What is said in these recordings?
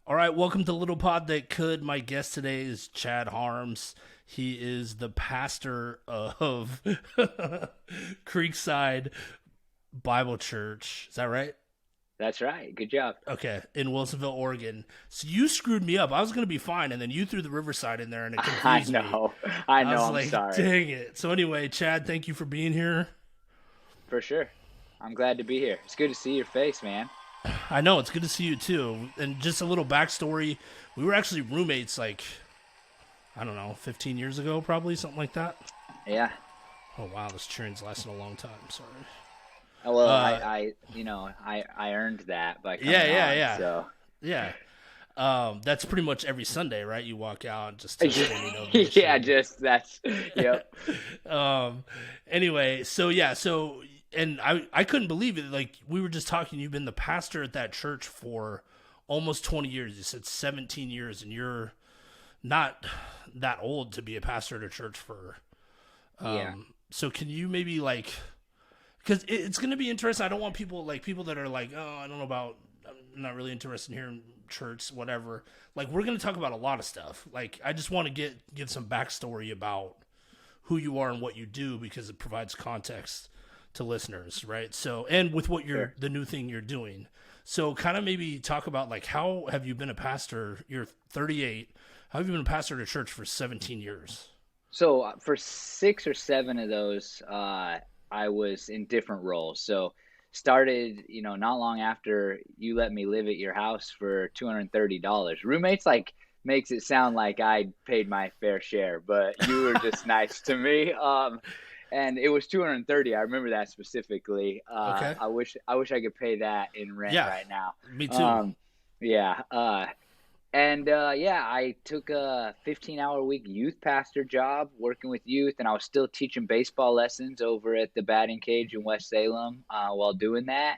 All right, welcome to Little Pod That Could. My guest today is Chad Harms. He is the pastor of Creekside Bible Church. Is that right? That's right. Good job. Okay, in Wilsonville, Oregon. So you screwed me up. I was going to be fine, and then you threw the Riverside in there, and it I confused me. know. I I know. was I'm like, sorry. dang it. So anyway, Chad, thank you for being here. For sure. I'm glad to be here. It's good to see your face, man. I know, it's good to see you too. And just a little backstory, we were actually roommates like, I don't know, 15 years ago, probably, something like that. Yeah. Oh wow, this train's lasting a long time. Sorry. Well, Uh, I earned that by yeah, coming yeah, on. yeah, So, yeah. That's pretty much every Sunday, right? You walk out just to standing yeah, ovation. just that's, yep. um. Anyway, so yeah, so and I couldn't believe it. Like we were just talking. You've been the pastor at that church for almost 20 years. You said 17 years, and you're not that old to be a pastor at a church for. Yeah. So can you maybe like because it's going to be interesting. I don't want people that are like, oh, I don't know about, I'm not really interested in hearing church, whatever. Like, we're going to talk about a lot of stuff. Like, I just want to give some backstory about who you are and what you do because it provides context to listeners, right? So, and with what Sure. the new thing you're doing. So, kind of maybe talk about like how have you been a pastor? You're 38. How have you been a pastor at a church for 17 years? So for 6 or 7 of those, I was in different roles. So started, not long after you let me live at your house for $230. Roommates like makes it sound like I paid my fair share, but you were just nice to me. And it was 230. I remember that specifically. Okay. I wish I could pay that in rent Yeah, right now. me too. Um, yeah. And yeah, I took a 15-hour week youth pastor job working with youth, and I was still teaching baseball lessons over at the batting cage in West Salem while doing that.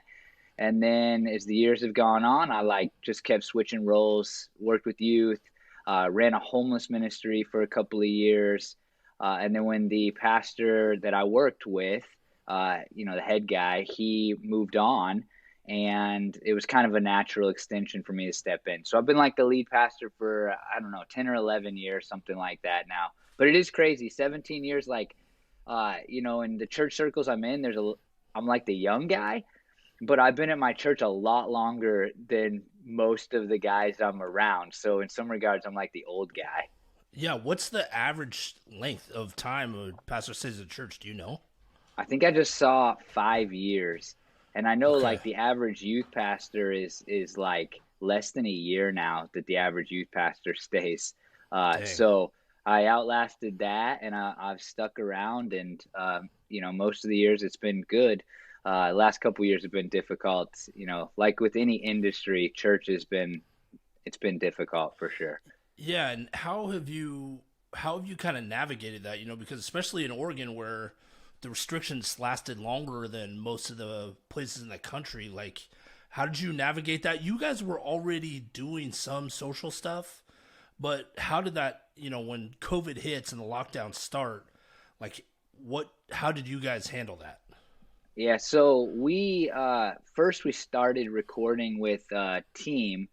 And then as the years have gone on, I like just kept switching roles, worked with youth, ran a homeless ministry for a couple of years. And then when the pastor that I worked with, the head guy, he moved on, and it was kind of a natural extension for me to step in. So I've been like the lead pastor for, I don't know, 10 or 11 years, something like that now. But it is crazy. 17 years, like, in the church circles I'm in, I'm like the young guy, but I've been at my church a lot longer than most of the guys I'm around. So in some regards, I'm like the old guy. Yeah, what's the average length of time a pastor stays at church? Do you know? I think I just saw 5 years, and I know Okay. like the average youth pastor is like less than a year now that the average youth pastor stays. Dang. So I outlasted that, and I've stuck around, and most of the years it's been good. Last couple years have been difficult. Like with any industry, church has been it's been difficult for sure. Yeah, and how have you kind of navigated that? Because especially in Oregon where the restrictions lasted longer than most of the places in the country, like how did you navigate that? You guys were already doing some social stuff, but how did that, when COVID hits and the lockdowns start, like how did you guys handle that? Yeah, so we first we started recording with Team,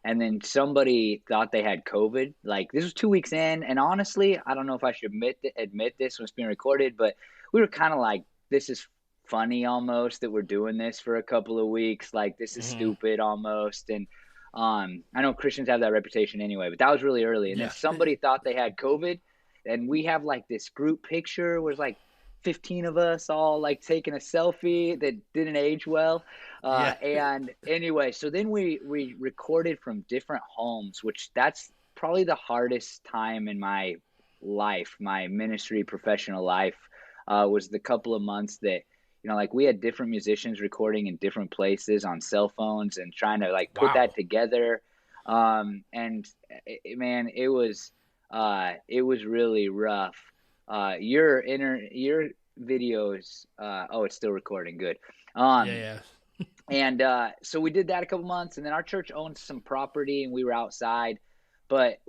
and then somebody thought they had COVID. Like this was 2 weeks in, and honestly, I don't know if I should admit this when it's being recorded, but we were kind of like, this is funny almost that we're doing this for a couple of weeks. Like this is Hmm. stupid almost, and I know Christians have that reputation anyway, but that was really early. And then Yeah. somebody thought they had COVID, and we have like this group picture where it's like 15 of us all like taking a selfie that didn't age well. Yeah. And anyway, so then we recorded from different homes, which that's probably the hardest time in my life, my ministry professional life, was the couple of months that like we had different musicians recording in different places on cell phones and trying to like put that Wow. together. And man, it was really rough. Your videos, oh, it's still recording, good. Yeah, um yeah. and so we did that a couple months, and then our church owned some property and we were outside, but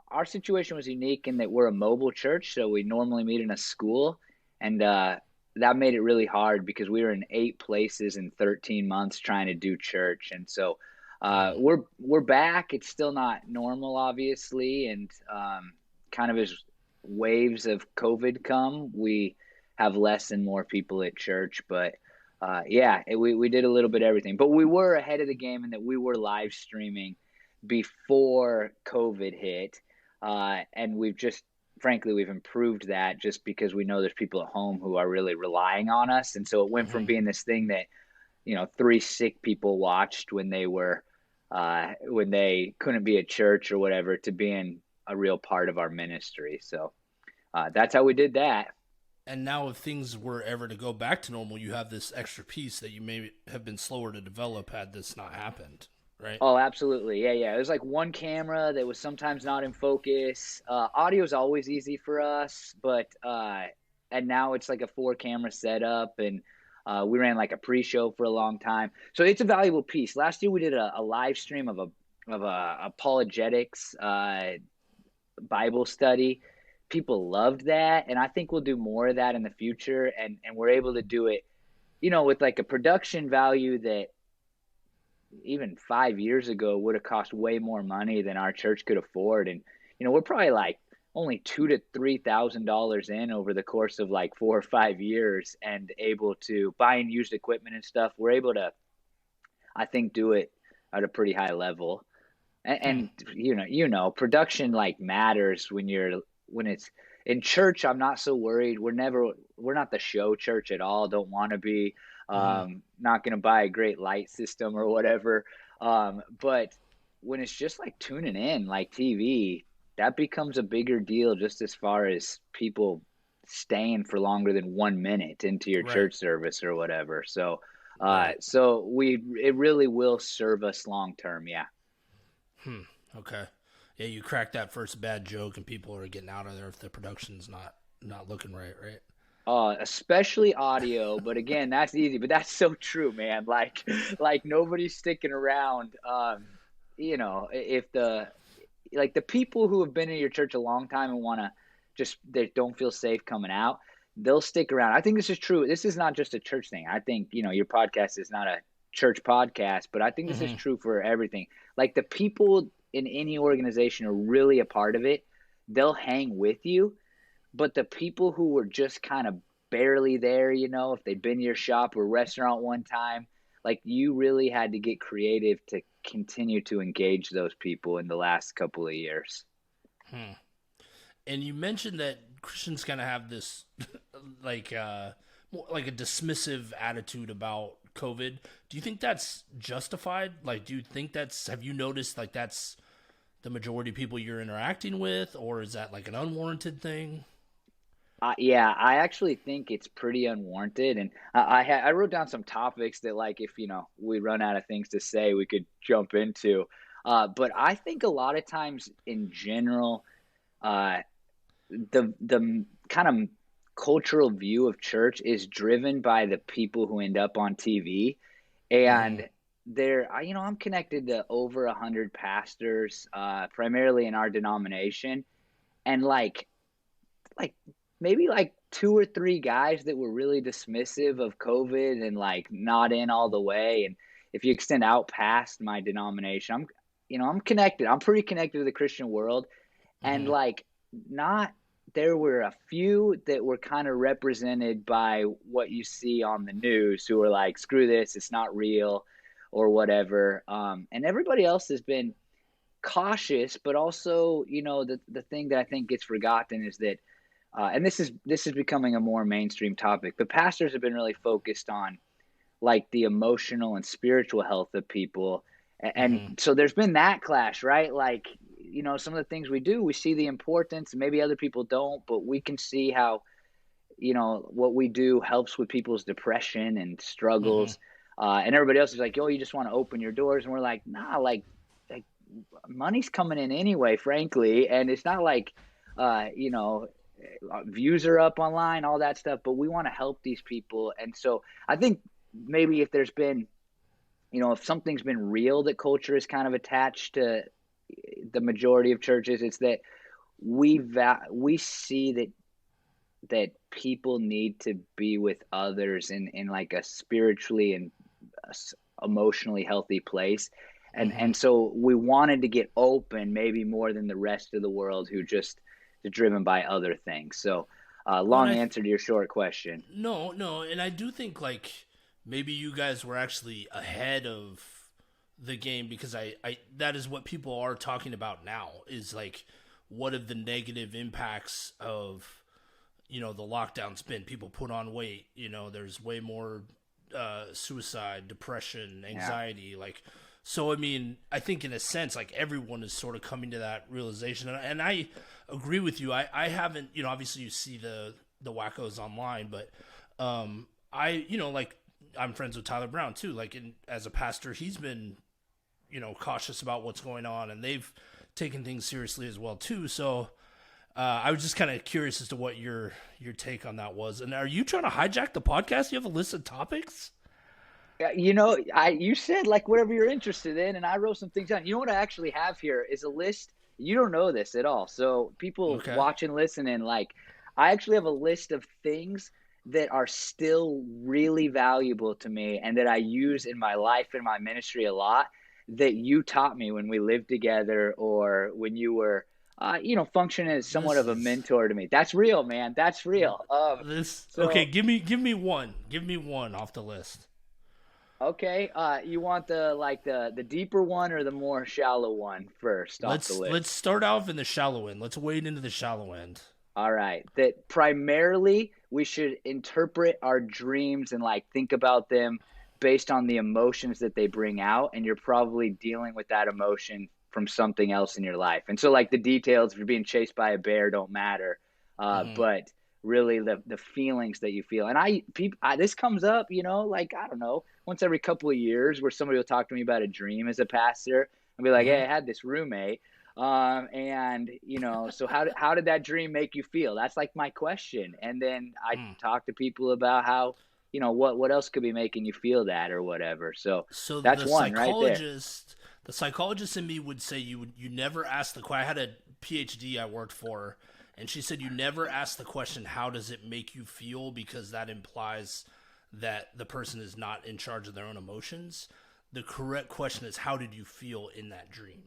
our situation was unique in that we're a mobile church, so we normally meet in a school. And that made it really hard because we were in 8 places in 13 months trying to do church. And so Mm. We're back. It's still not normal, obviously, and kind of as waves of COVID come, we have less and more people at church. But yeah, we did a little bit of everything. But we were ahead of the game in that we were live streaming before COVID hit, and frankly, we've improved that just because we know there's people at home who are really relying on us, and so it went from Hmm. being this thing that three sick people watched when they couldn't be at church or whatever to being a real part of our ministry. So that's how we did that. And now, if things were ever to go back to normal, you have this extra piece that you may have been slower to develop had this not happened, right? Oh, absolutely. Yeah, yeah. It was like one camera that was sometimes not in focus. Audio is always easy for us, but and now it's like a four camera setup, and we ran like a pre-show for a long time. So it's a valuable piece. Last year we did a live stream of a apologetics Bible study. People loved that, and I think we'll do more of that in the future. And we're able to do it, with like a production value that even 5 years ago would have cost way more money than our church could afford. And we're probably like only $2,000 to $3,000 in over the course of like 4 or 5 years, and able to buy and used equipment and stuff. We're able to, I think, do it at a pretty high level. And, Hmm. and production like matters when it's in church. I'm not so worried. We're not the show church at all. Don't want to be. Hmm. Not going to buy a great light system or whatever. But when it's just like tuning in, like TV, that becomes a bigger deal. Just as far as people staying for longer than 1 minute into your Right. church service or whatever. So, Right. it really will serve us long term. Yeah. Hmm. Okay. Yeah, you crack that first bad joke, and people are getting out of there if the production's not looking right. Right. Especially audio, but again, that's easy. But that's so true, man. Like nobody's sticking around. If the people who have been in your church a long time and they don't feel safe coming out, they'll stick around. I think this is true. This is not just a church thing. I think your podcast is not a church podcast, but I think this is Hmm. true for everything. Like the people in any organization are really a part of it. They'll hang with you, but the people who were just kind of barely there, if they'd been to your shop or restaurant one time, like you really had to get creative to continue to engage those people in the last couple of years. Hmm. And you mentioned that Christians kind of have this like more like a dismissive attitude about COVID. Do you think that's justified? Like, do you think have you noticed like that's the majority of people you're interacting with, or is that like an unwarranted thing? Yeah, I actually think it's pretty unwarranted, and I wrote down some topics that, like, if we run out of things to say, we could jump into. But I think a lot of times, in general, uh, the kind of cultural view of church is driven by the people who end up on TV, Hmm. and I'm connected to over 100 pastors, primarily in our denomination, and like maybe like two or three guys that were really dismissive of COVID and like not in all the way. And if you extend out past my denomination, I'm connected. I'm pretty connected to the Christian world, and Hmm. like not there were a few that were kind of represented by what you see on the news who are like, screw this, it's not real or whatever. And everybody else has been cautious, but also, the thing that I think gets forgotten is that, and this is becoming a more mainstream topic, but pastors have been really focused on like the emotional and spiritual health of people. And Hmm. so there's been that clash, right? Like, some of the things we do, we see the importance, and maybe other people don't, but we can see how, what we do helps with people's depression and Hmm. struggles. And everybody else is like, oh, you just want to open your doors. And we're like, nah, like money's coming in anyway, frankly. And it's not like, views are up online, all that stuff, but we want to help these people. And so I think maybe if there's been, if something's been real that culture is kind of attached to the majority of churches, it's that we see that people need to be with others in like a spiritually and emotionally healthy place. And so we wanted to get open maybe more than the rest of the world who just is driven by other things. So Well, and long answer to your short question. no, and I do think like maybe you guys were actually ahead of the game because I that is what people are talking about now is like what have the negative impacts of the lockdown's been. People put on weight, there's way more suicide, depression, Yeah. anxiety, like so I mean I think in a sense like everyone is sort of coming to that realization, and I agree with you. I haven't, obviously you see the wackos online, but I like I'm friends with Tyler Brown too, like as a pastor he's been cautious about what's going on, and they've taken things seriously as well too. So I was just kind of curious as to what your take on that was. And are you trying to hijack the podcast? You have a list of topics? You said like whatever you're interested in, and I wrote some things down. You know what I actually have here is a list. You don't know this at all. So people Okay. watching, listening, like I actually have a list of things that are still really valuable to me and that I use in my life and my ministry a lot that you taught me when we lived together or when you were functioning as somewhat This of a is mentor to me. That's real, man. That's real. this okay, So give me one. Give me one off the list. Okay, you want the deeper one or the more shallow one first off the Let's list? start off in the shallow end. Let's wade into the shallow end. All right. That primarily we should interpret our dreams and like think about them based on the emotions that they bring out, and you're probably dealing with that emotion from something else in your life. And so like the details, if you're being chased by a bear, don't matter. Hmm. But really the feelings that you feel. And this comes up, like I don't know, once every couple of years where somebody will talk to me about a dream as a pastor and be like, Hmm. "Hey, I had this roommate and so how did that dream make you feel?" That's like my question. And then I Hmm. talk to people about how, what else could be making you feel that or whatever. So So that's one right there. the psychologist in me would say you never ask the question. I had a PhD I worked for, and she said you never ask the question how does it make you feel, because that implies that the person is not in charge of their own emotions. The correct question is how did you feel in that dream?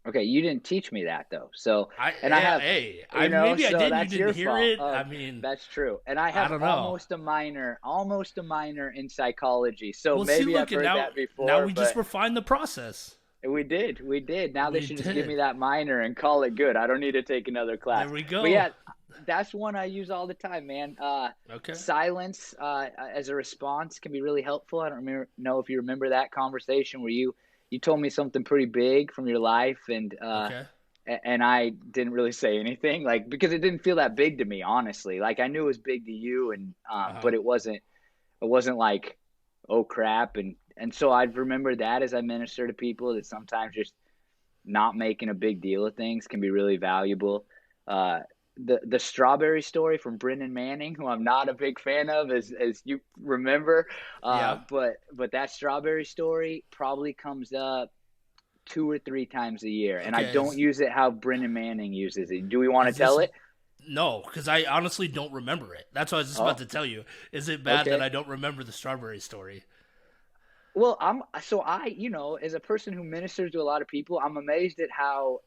Okay, you didn't teach me that though. So, I and I yeah, have, hey, I maybe I so did and you that's didn't your hear fault. it. I mean, That's true. And I I have don't know. almost a minor in psychology. So Well, see, maybe I've look, and heard now that now before, we just but refined the process. we did. Now they We should just give me did. that minor and call it good. I don't need to take another class. There we But go. yeah, that's one I use all the time, man. Okay. Silence as a response can be really helpful. I don't know if you remember that conversation where you told me something pretty big from your life, Okay. and I didn't really say anything, like because it didn't feel that big to me, honestly. Like I knew it was big to you, and Uh huh. but it wasn't like, oh crap, and so I've remembered that as I minister to people that sometimes just not making a big deal of things can be really valuable. Uh, the strawberry story from Brendan Manning, who I'm not a big fan of, as you remember, Yeah. but that strawberry story probably comes up 2 or 3 times a year, and I Okay. don't use it how Brendan Manning uses it. Do we want to Is this tell it? no? Because I honestly don't remember it. That's what I was just about Oh, to tell you. Is it bad that okay. I don't remember the strawberry story? Well, as a person who ministers to a lot of people, I'm amazed at how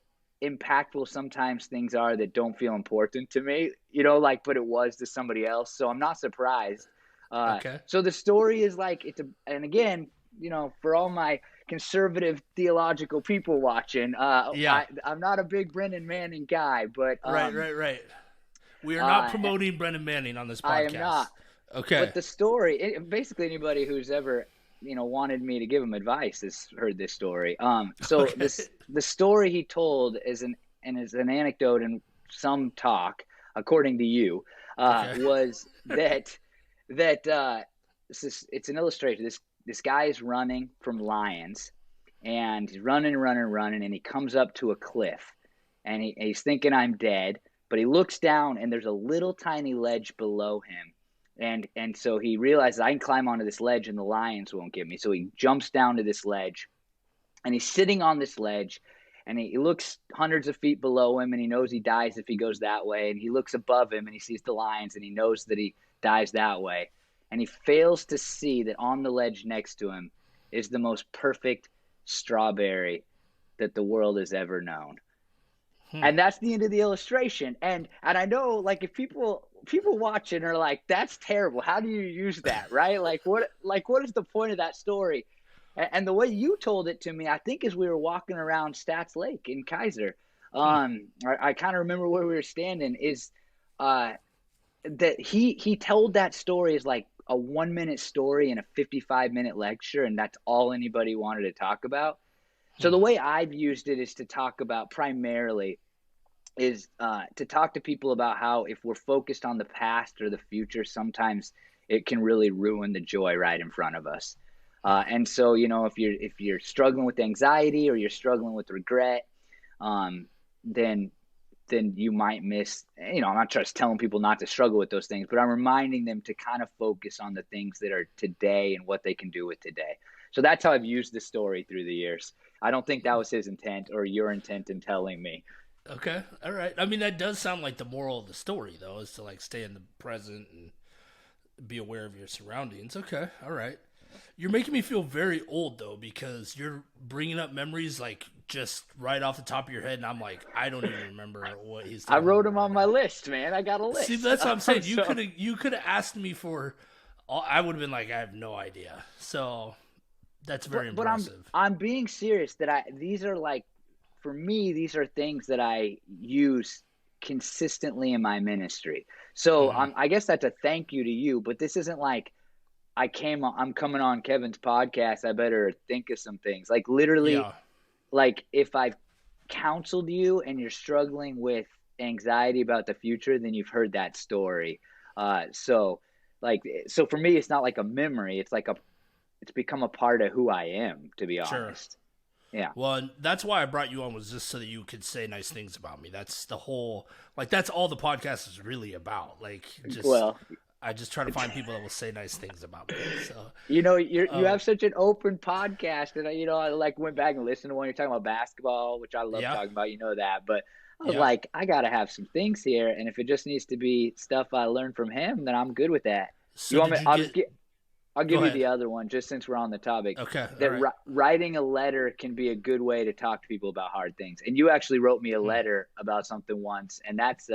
impactful sometimes things are that don't feel important to me, like, but it was to somebody else. So I'm not surprised. Okay. So the story is like, and again, for all my conservative theological people watching, Yeah. I'm not a big Brendan Manning guy, but, Right. Right. Right. We are not uh, promoting Brendan Manning on this I am podcast. not. Okay. But the story, basically anybody who's ever, wanted me to give him advice has heard this story. So Okay. the story he told is an anecdote in some talk, according to you, Okay. was that it's an illustration. This guy is running from lions, and he's running, running, running, and he comes up to a cliff, and he's thinking I'm dead, but he looks down, and there's a little tiny ledge below him, and so he realizes I can climb onto this ledge, and the lions won't get me. So he jumps down to this ledge, and he's sitting on this ledge, and he looks hundreds of feet below him, and he knows he dies if he goes that way, and he looks above him, and he sees the lions, and he knows that he dies that way, and he fails to see that on the ledge next to him is the most perfect strawberry that the world has ever known. Hmm. And that's the end of the illustration. And I know, like, if people watching are like, that's terrible. How do you use that? Right? What is the point of that story? And the way you told it to me, I think, is we were walking around Stats Lake in Kaiser. Hmm. I kind of remember where we were standing. Is that he told that story as like a 1 minute story in a 55-minute lecture, and that's all anybody wanted to talk about. So Hmm. the way I've used it is to talk about primarily is to talk to people about how if we're focused on the past or the future, sometimes it can really ruin the joy right in front of us. And so, if you're struggling with anxiety or you're struggling with regret, um, then you might miss. I'm not just telling people not to struggle with those things, but I'm reminding them to kind of focus on the things that are today and what they can do with today. So that's how I've used the story through the years. I don't think that was his intent or your intent in telling me. Okay. All right. I mean, that does sound like the moral of the story, though, is to like stay in the present and be aware of your surroundings. Okay. All right. You're making me feel very old though, because you're bringing up memories like just right off the top of your head, and I'm like, I don't even remember what he's I talking wrote about them right on my now. list, man. I got a See, list. that's what I'm saying. So, You could have asked me for. I would have been like, I have no idea. So that's very but impressive. I'm being serious that these are like, for me, these are things that I use consistently in my ministry. So Hmm. I guess that's a thank you to you, but this isn't like I'm coming on Kevin's podcast. I better think of some things. Like literally, Yeah. like if I've counseled you and you're struggling with anxiety about the future, then you've heard that story. So for me, it's not like a memory. It's become a part of who I am, to be Sure. honest. Yeah. Well, and that's why I brought you on, was just so that you could say nice things about me. That's the whole, like, that's all the podcast is really about. Like, just, Well, I just try to find people that will say nice things about me. So, you uh, have such an open podcast, and I like went back and listened to one. You're talking about basketball, which I love yeah, talking about. You know that, but I was yeah. like, I gotta have some things here, and if it just needs to be stuff I learned from him, then I'm good with that. You So want me? did you get, I'll go give you ahead. the other one, just since we're on the topic. Okay. All That right. writing a letter can be a good way to talk to people about hard things. And you actually wrote me a Hmm. letter about something once, and that's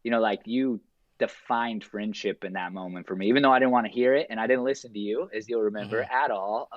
like you defined friendship in that moment for me, even though I didn't want to hear it and I didn't listen to you, as you'll remember, Hmm. at all.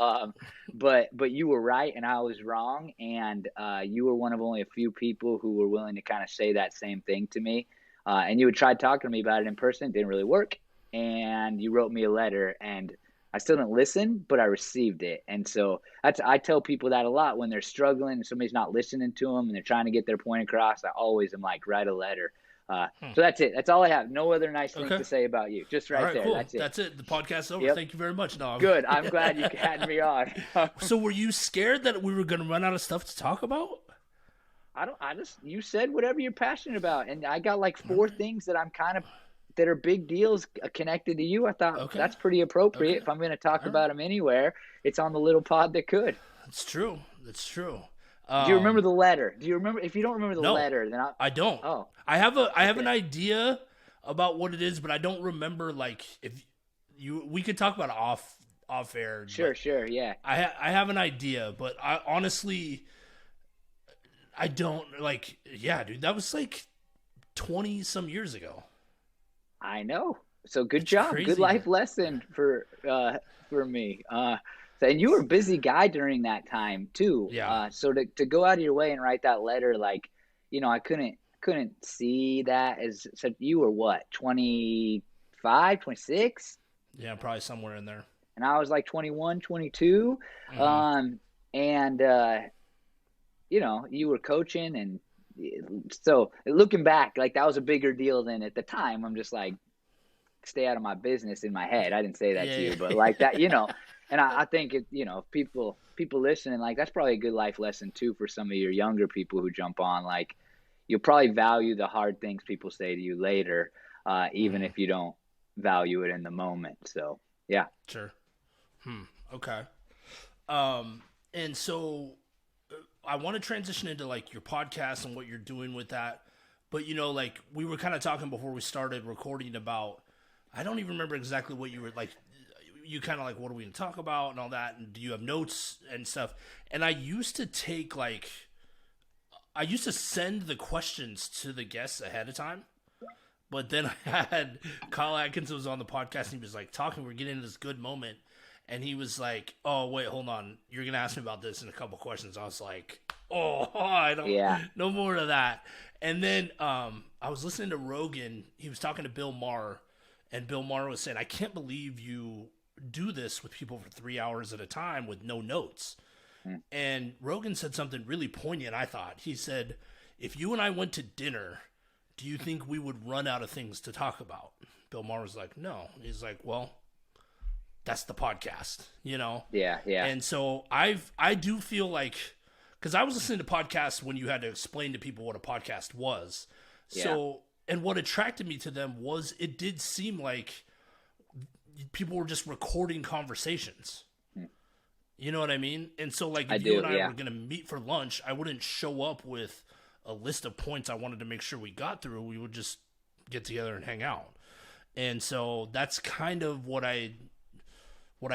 But you were right and I was wrong, and you were one of only a few people who were willing to kind of say that same thing to me. And you had tried talking to me about it in person, it didn't really work, and you wrote me a letter, and I still didn't listen, but I received it. And so I tell people that a lot when they're struggling and somebody's not listening to them and they're trying to get their point across. I always am like, write a letter. Hmm. So that's it. That's all I have. No other nice things Okay. to say about you. Just All right right. there. Cool. That's it. That's it. The podcast's over. Yep. Thank you very much. No. Good. I'm glad you had me on. So were you scared that we were going to run out of stuff to talk about? You said whatever you're passionate about. And I got like All four right. things that that are big deals connected to you. I thought Okay. that's pretty appropriate. Okay. If I'm going to talk All right. about them anywhere, it's on the little pod that could. That's true. That's true. Do you remember the letter? Do you remember? If you don't remember the No, letter, then I don't. oh, I have an okay. idea about what it is, but I don't remember. Like, if we could talk about it off air. Sure, But sure. Yeah. I have an idea, but I honestly I don't like. Yeah, dude, that was like 20 some years ago. I know. So good It's job. Good crazy. life lesson for me. And you were a busy guy during that time too. Yeah. So to go out of your way and write that letter, like, I couldn't see that as such. You were what, 25, 26, Yeah, probably somewhere in there. and I was like 21, 22. Hmm. Um, and you were coaching, and so looking back, like that was a bigger deal than at the time. I'm just like, stay out of my business in my head. I didn't say that to Yeah. you, but like that, and I think people listening, like that's probably a good life lesson too for some of your younger people who jump on. Like you'll probably value the hard things people say to you later, even Hmm. if you don't value it in the moment. So yeah. Sure. Okay. Um, and so I want to transition into like your podcast and what you're doing with that. But like we were kind of talking before we started recording about, I don't even remember exactly what you were like. you kind of like, what are we going to talk about and all that, and do you have notes and stuff? And I used to take like, I used to send the questions to the guests ahead of time. But then I had Kyle Atkins was on the podcast, and he was like talking. We're getting into this good moment, and he was like, "Oh wait, hold on. You're gonna ask me about this in a couple questions." I was like, "Oh, I don't. Yeah. No more of that." And then I was listening to Rogan. He was talking to Bill Maher, and Bill Maher was saying, "I can't believe you do this with people for 3 hours at a time with no notes." And Rogan said something really poignant. I thought he said, "If you and I went to dinner, do you think we would run out of things to talk about?" Bill Maher was like, "No." He's like, "Well, that's the podcast, you know?" Yeah. Yeah. And so I do feel like, because I was listening to podcasts when you had to explain to people what a podcast was. So, and what attracted me to them was it did seem like people were just recording conversations. You know what I mean? And so, like, if you and I were going to meet for lunch, I wouldn't show up with a list of points I wanted to make sure we got through. We would just get together and hang out. And so that's kind of what I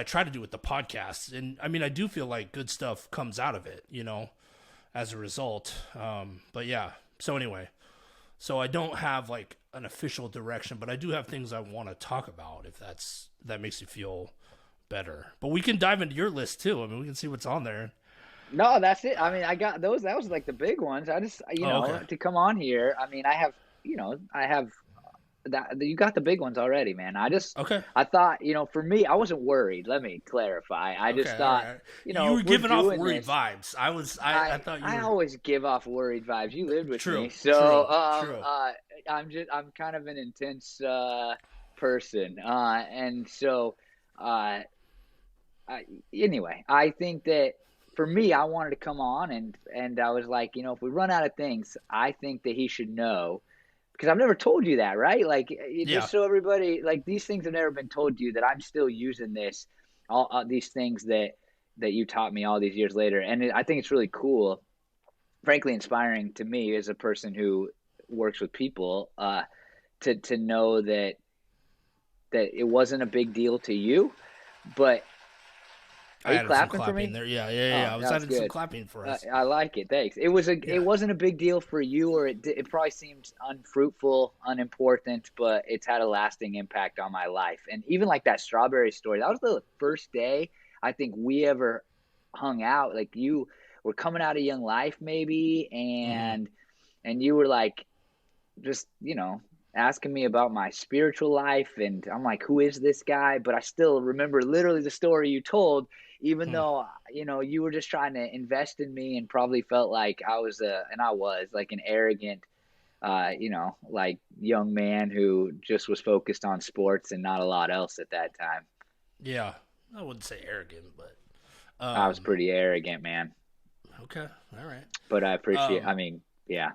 try to do with the podcast. And I mean, I do feel like good stuff comes out of it, you know, as a result. But yeah. So anyway, so I don't have like an official direction, but I do have things I want to talk about if that makes you feel better. But we can dive into your list too. I mean, we can see what's on there. No, that's it. I mean, I got those. That was like the big ones. I just, okay. to come on here. I mean, I have that. You got the big ones already, man. Okay. I thought, for me, I wasn't worried. Let me clarify. I just thought, right. You were giving off worried vibes. I thought you were. I always give off worried vibes. You lived with me, so true. I'm kind of an intense person, and so anyway, I think that. For me, I wanted to come on and I was like, if we run out of things, I think that he should know, because I've never told you that, right? Like, just so everybody, like, these things have never been told to you, that I'm still using all these things that you taught me all these years later. And I think it's really cool, frankly, inspiring to me as a person who works with people, to know that it wasn't a big deal to you, but. Are you clapping for me? There. Yeah. I was adding some clapping for us. I like it. Thanks. It wasn't a big deal for you, or it probably seemed unfruitful, unimportant, but it's had a lasting impact on my life. And even like that strawberry story, that was the first day I think we ever hung out. Like, you were coming out of Young Life maybe, and you were like, just, asking me about my spiritual life, and I'm like, who is this guy? But I still remember literally the story you told, even though, you were just trying to invest in me, and probably felt like I was like an arrogant, like young man who just was focused on sports and not a lot else at that time. Yeah. I wouldn't say arrogant, but I was pretty arrogant, man. Okay. All right. But I appreciate, yeah.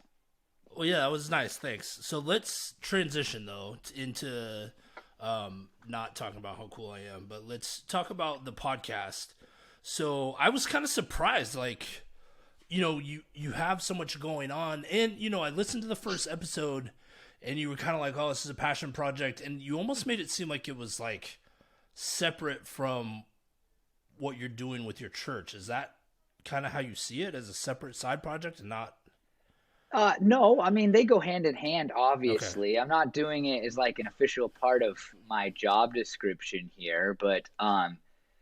Well, yeah, that was nice. Thanks. So let's transition though into not talking about how cool I am, but let's talk about the podcast. So I was kind of surprised, like, you have so much going on, and I listened to the first episode, and you were kind of like, "Oh, this is a passion project," and you almost made it seem like it was like separate from what you're doing with your church. Is that kind of how you see it, as a separate side project and not? No, I mean, they go hand in hand, obviously. Okay. I'm not doing it as like an official part of my job description here, but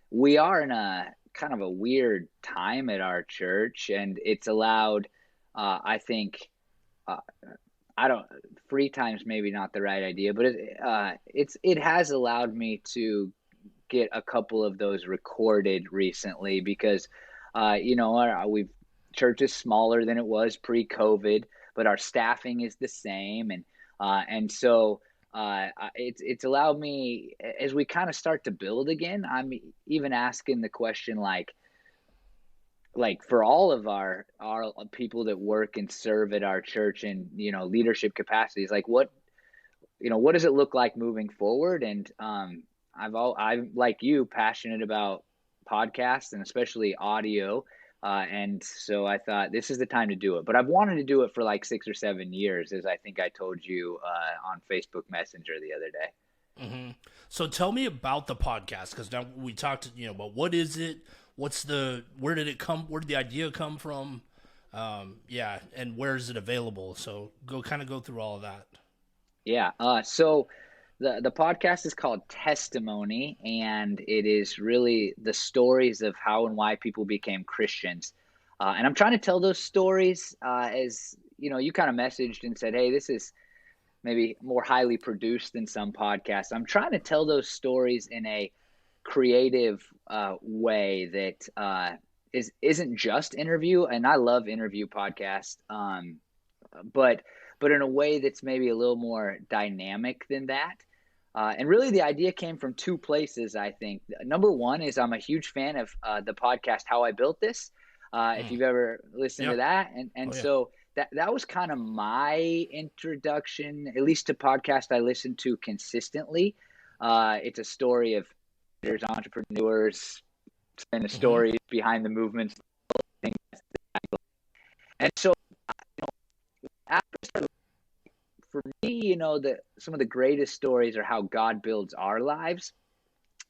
we are in a kind of a weird time at our church, and it's allowed, I think, free time's maybe not the right idea, but it has allowed me to get a couple of those recorded recently, because, church is smaller than it was pre-COVID, but our staffing is the same, and so it's allowed me, as we kind of start to build again. I'm even asking the question, like for all of our people that work and serve at our church in leadership capacities, like what does it look like moving forward? And I'm like you, passionate about podcasts, and especially audio. And so I thought this is the time to do it. But I've wanted to do it for like 6 or 7 years, as I think I told you on Facebook Messenger the other day. So tell me about the podcast, because now we talked, about what is it, where did it come, where did the idea come from, yeah, and where is it available? So go through all of that. Yeah. So the podcast is called Testimony, and it is really the stories of how and why people became Christians. And I'm trying to tell those stories as you kind of messaged and said, "Hey, this is maybe more highly produced than some podcasts." I'm trying to tell those stories in a creative way that isn't just interview. And I love interview podcasts, but in a way that's maybe a little more dynamic than that. And really, the idea came from two places, I think. Number one is I'm a huge fan of the podcast How I Built This, if Mm. you've ever listened Yeah. to that. And Oh yeah. so that was kind of my introduction, at least to podcast I listen to consistently. It's a story of there's entrepreneurs and the Hmm. stories behind the movements. And so after for me, some of the greatest stories are how God builds our lives.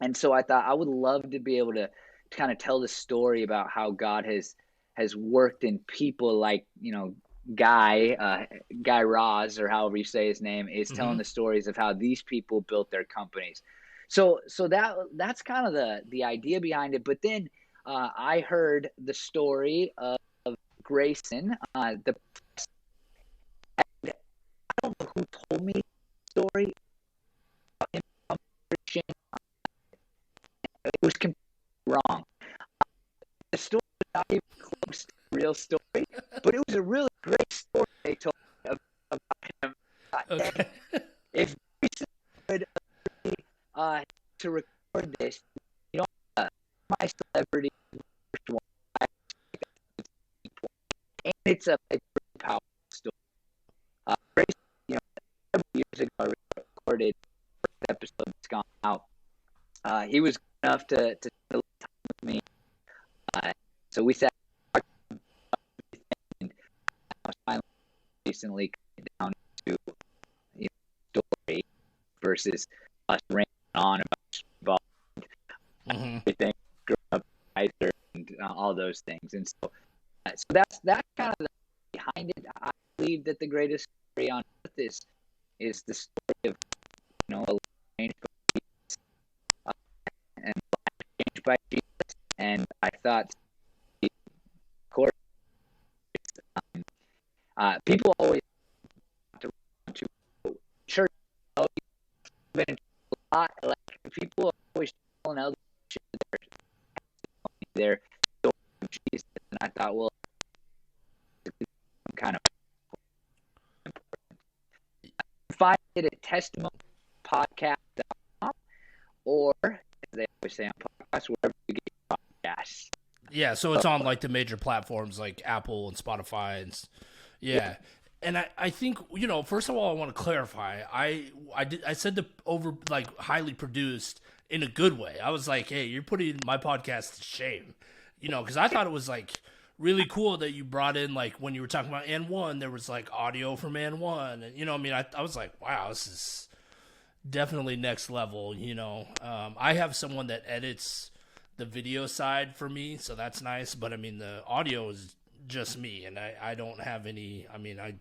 And so I thought I would love to be able to kind of tell the story about how God has worked in people like, Guy Raz, or however you say his name, is telling Hmm. the stories of how these people built their companies. So that's kind of the idea behind it. But then I heard the story of Grayson, the who told me the story. It was completely wrong. The story was not even close to the real story, but it was a really great story they told about him. And Okay. if we could uh, to record this, you know, my celebrity, and it's a very powerful story. Grace, several years ago, I recorded the first episode that's gone out. He was good enough to spend a little time with me. So we sat and I was finally recently down to story versus us ranting on about Hmm. everything, growing up wiser, and all those things. And so that's kind of behind it. I believe that the greatest story on earth is the story of a life changed by, and life changed by Jesus. And I thought, of course, people always to church. Been a lot like people are always telling others their story of Jesus, and I thought, well, kind of find it at testimony podcast.com, or as they always say on podcasts, wherever you get podcasts. Yeah, so it's on like the major platforms like Apple and Spotify Yeah, yeah. And I think, first of all, I want to clarify. I said the over like highly produced in a good way. I was like, hey, you're putting my podcast to shame, because I thought it was like really cool that you brought in, like, when you were talking about and one, there was like audio from and one, and I was like, wow, this is definitely next level. I have someone that edits the video side for me, so that's nice. But I mean, the audio is just me, and I don't have any. I mean, I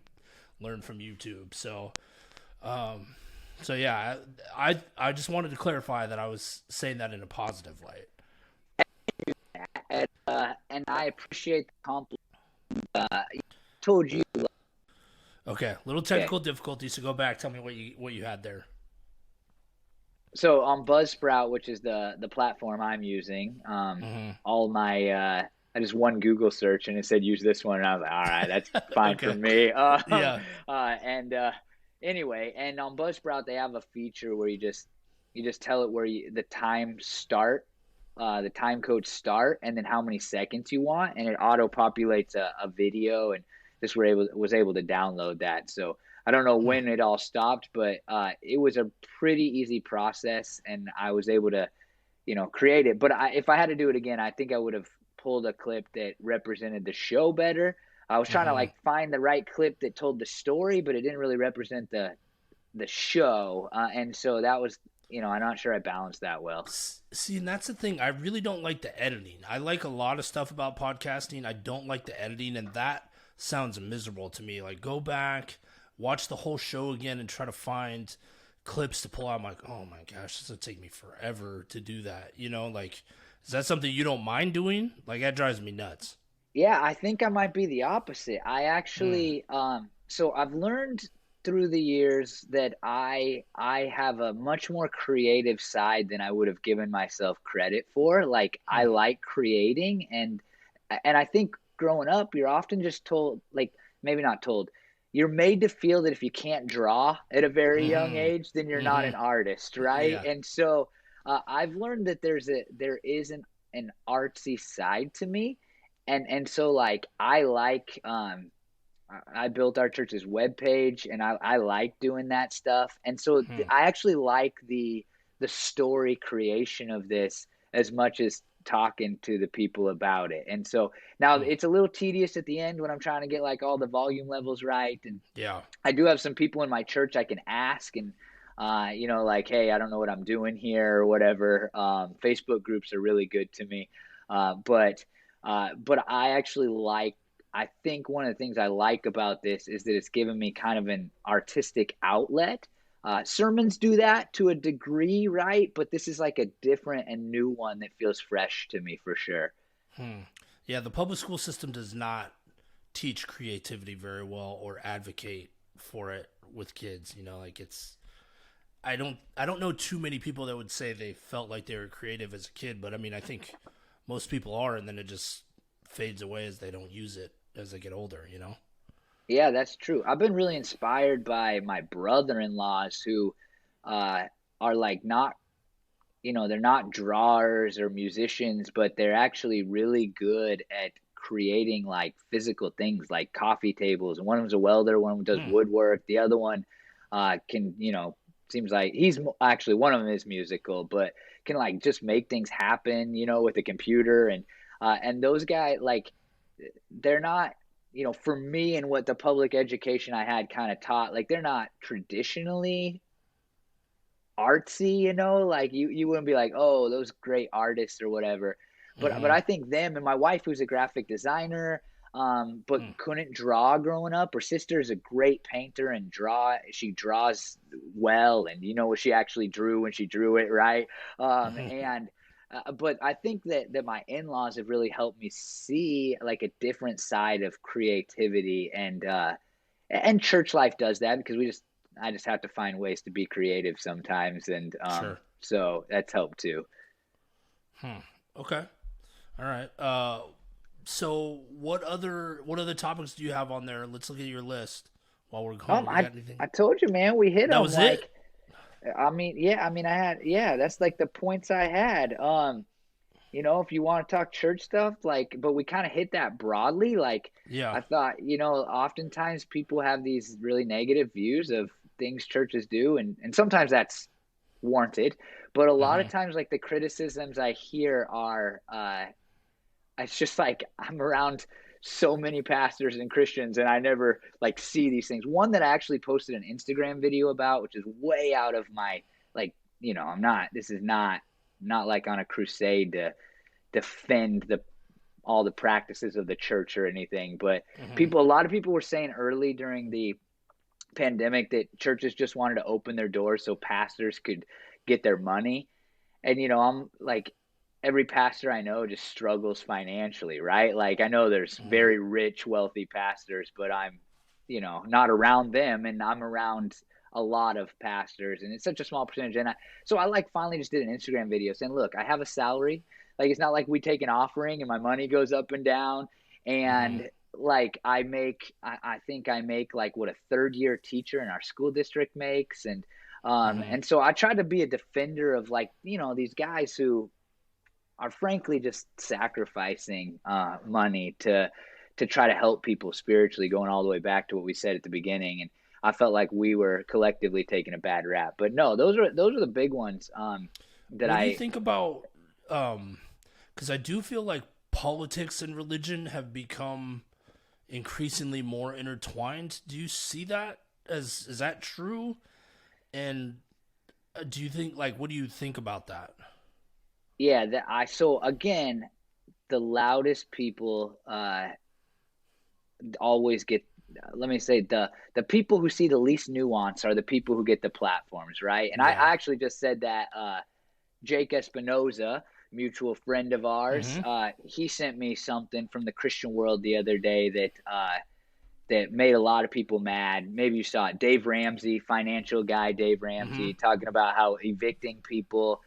learned from YouTube, um, so yeah, I just wanted to clarify that I was saying that in a positive light. and I appreciate the compliment. I told you, Okay, little okay. technical difficulty, so go back. Tell me what you had there. So on Buzzsprout, which is the platform I'm using, Hmm. all my I just one Google search and it said use this one, and I was like, all right, that's fine for Okay. me. Yeah. And anyway, and on Buzzsprout they have a feature where you just tell it where the time start, the time code start, and then how many seconds you want, and it auto populates a video, and just was able to download that. So I don't know Hmm. when it all stopped, but it was a pretty easy process, and I was able to, create it. But if I had to do it again, I think I would have pulled a clip that represented the show better. I was trying to Hmm. like find the right clip that told the story, but it didn't really represent the show, and so that was I'm not sure I balanced that well. See, and that's the thing. I really don't like the editing. I like a lot of stuff about podcasting. I don't like the editing, and that sounds miserable to me. Like, go back, watch the whole show again, and try to find clips to pull out. I'm like, oh my gosh, this would take me forever to do that. Like, is that something you don't mind doing? Like, that drives me nuts. Yeah, I think I might be the opposite. I Mm. actually, so I've learned through the years that I have a much more creative side than I would have given myself credit for. Like I Hmm. like creating, and I think growing up, you're often just told, like maybe not told, you're made to feel that if you can't draw at a very young Hmm. age, then you're not Hmm. an artist, right? Yeah. And so I've learned that there is an artsy side to me, and so like I built our church's webpage, and I like doing that stuff. And so Hmm. I actually like the story creation of this as much as talking to the people about it. And so now Hmm. it's a little tedious at the end when I'm trying to get like all the volume levels right. And Yeah. I do have some people in my church I can ask, and like, hey, I don't know what I'm doing here or whatever. Facebook groups are really good to me, but I actually like. I think one of the things I like about this is that it's given me kind of an artistic outlet. Sermons do that to a degree, right? But this is like a different and new one that feels fresh to me for sure. Hmm. Yeah, the public school system does not teach creativity very well or advocate for it with kids. Like I don't know too many people that would say they felt like they were creative as a kid, but I mean I think most people are, and then it just fades away as they don't use it as they get older. Yeah, that's true. I've been really inspired by my brother-in-laws who uh, are like not, they're not drawers or musicians, but they're actually really good at creating like physical things like coffee tables. And one of them's a welder, one of them does Hmm. woodwork, the other one can, seems like actually one of them is musical, but can like just make things happen, with a computer. And those guys like they're not, for me and what the public education I had kind of taught, like they're not traditionally artsy, like you wouldn't be like, oh, those great artists or whatever. But Hmm. I think them, and my wife, who's a graphic designer, but Hmm. couldn't draw growing up. Her sister is a great painter and she draws well, and you know what she actually drew when she drew it, right? Hmm. And But I think that my in-laws have really helped me see like a different side of creativity, and church life does that because I just have to find ways to be creative sometimes, and Sure. so that's helped too. Hmm. Okay. All right. So what other topics do you have on there? Let's look at your list while we're Um, going. You I got anything? I told you, man, we hit That them. was it. Like, I mean, yeah, I mean, that's like the points I had. If you want to talk church stuff, like, but we kind of hit that broadly. Like, Yeah. I thought, oftentimes people have these really negative views of things churches do, and sometimes that's warranted. But a lot of Hmm. times, like the criticisms I hear are, it's just like I'm around so many pastors and Christians, and I never like see these things. One that I actually posted an Instagram video about, which is way out of my like, I'm not. This is not like on a crusade to defend the all the practices of the church or anything. But Hmm. a lot of people were saying early during the pandemic that churches just wanted to open their doors so pastors could get their money. And I'm like, every pastor I know just struggles financially, right? Like I know there's Hmm. very rich, wealthy pastors, but I'm, not around them, and I'm around a lot of pastors, and it's such a small percentage. So I like finally just did an Instagram video saying, look, I have a salary. Like it's not like we take an offering and my money goes up and down. Hmm. And like I think I make like what a third year teacher in our school district makes. Hmm. And so I try to be a defender of like, these guys who are frankly just sacrificing money to try to help people spiritually, going all the way back to what we said at the beginning. And I felt like we were collectively taking a bad rap. But no, those are the big ones that What do you I think about? Because I do feel like politics and religion have become increasingly more intertwined. Do you see that as is that true? And Do you think like what do you think about that? Yeah, so again, the loudest people always get, let me say, the people who see the least nuance are the people who get the platforms, right? And Yeah. I actually just said that Jake Espinoza, mutual friend of ours, Mm-hmm. he sent me something from the Christian world the other day that that made a lot of people mad. Maybe you saw it. Dave Ramsey, financial guy, Dave Mm-hmm. Ramsey, talking about how evicting people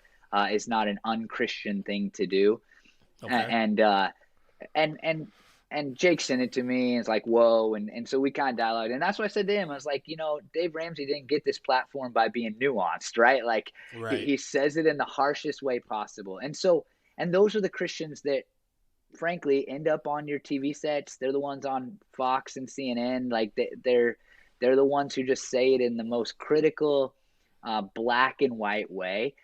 is not an unchristian thing to do, Okay. and and and and Jake sent it to me and it's like, whoa. And so we kind of dialogued. And that's what I said to him. I was like, Dave Ramsey didn't get this platform by being nuanced, right? Like Right. he says it in the harshest way possible. And those are the Christians that frankly end up on your TV sets. They're the ones on Fox and CNN. Like they're the ones who just say it in the most critical, black and white way.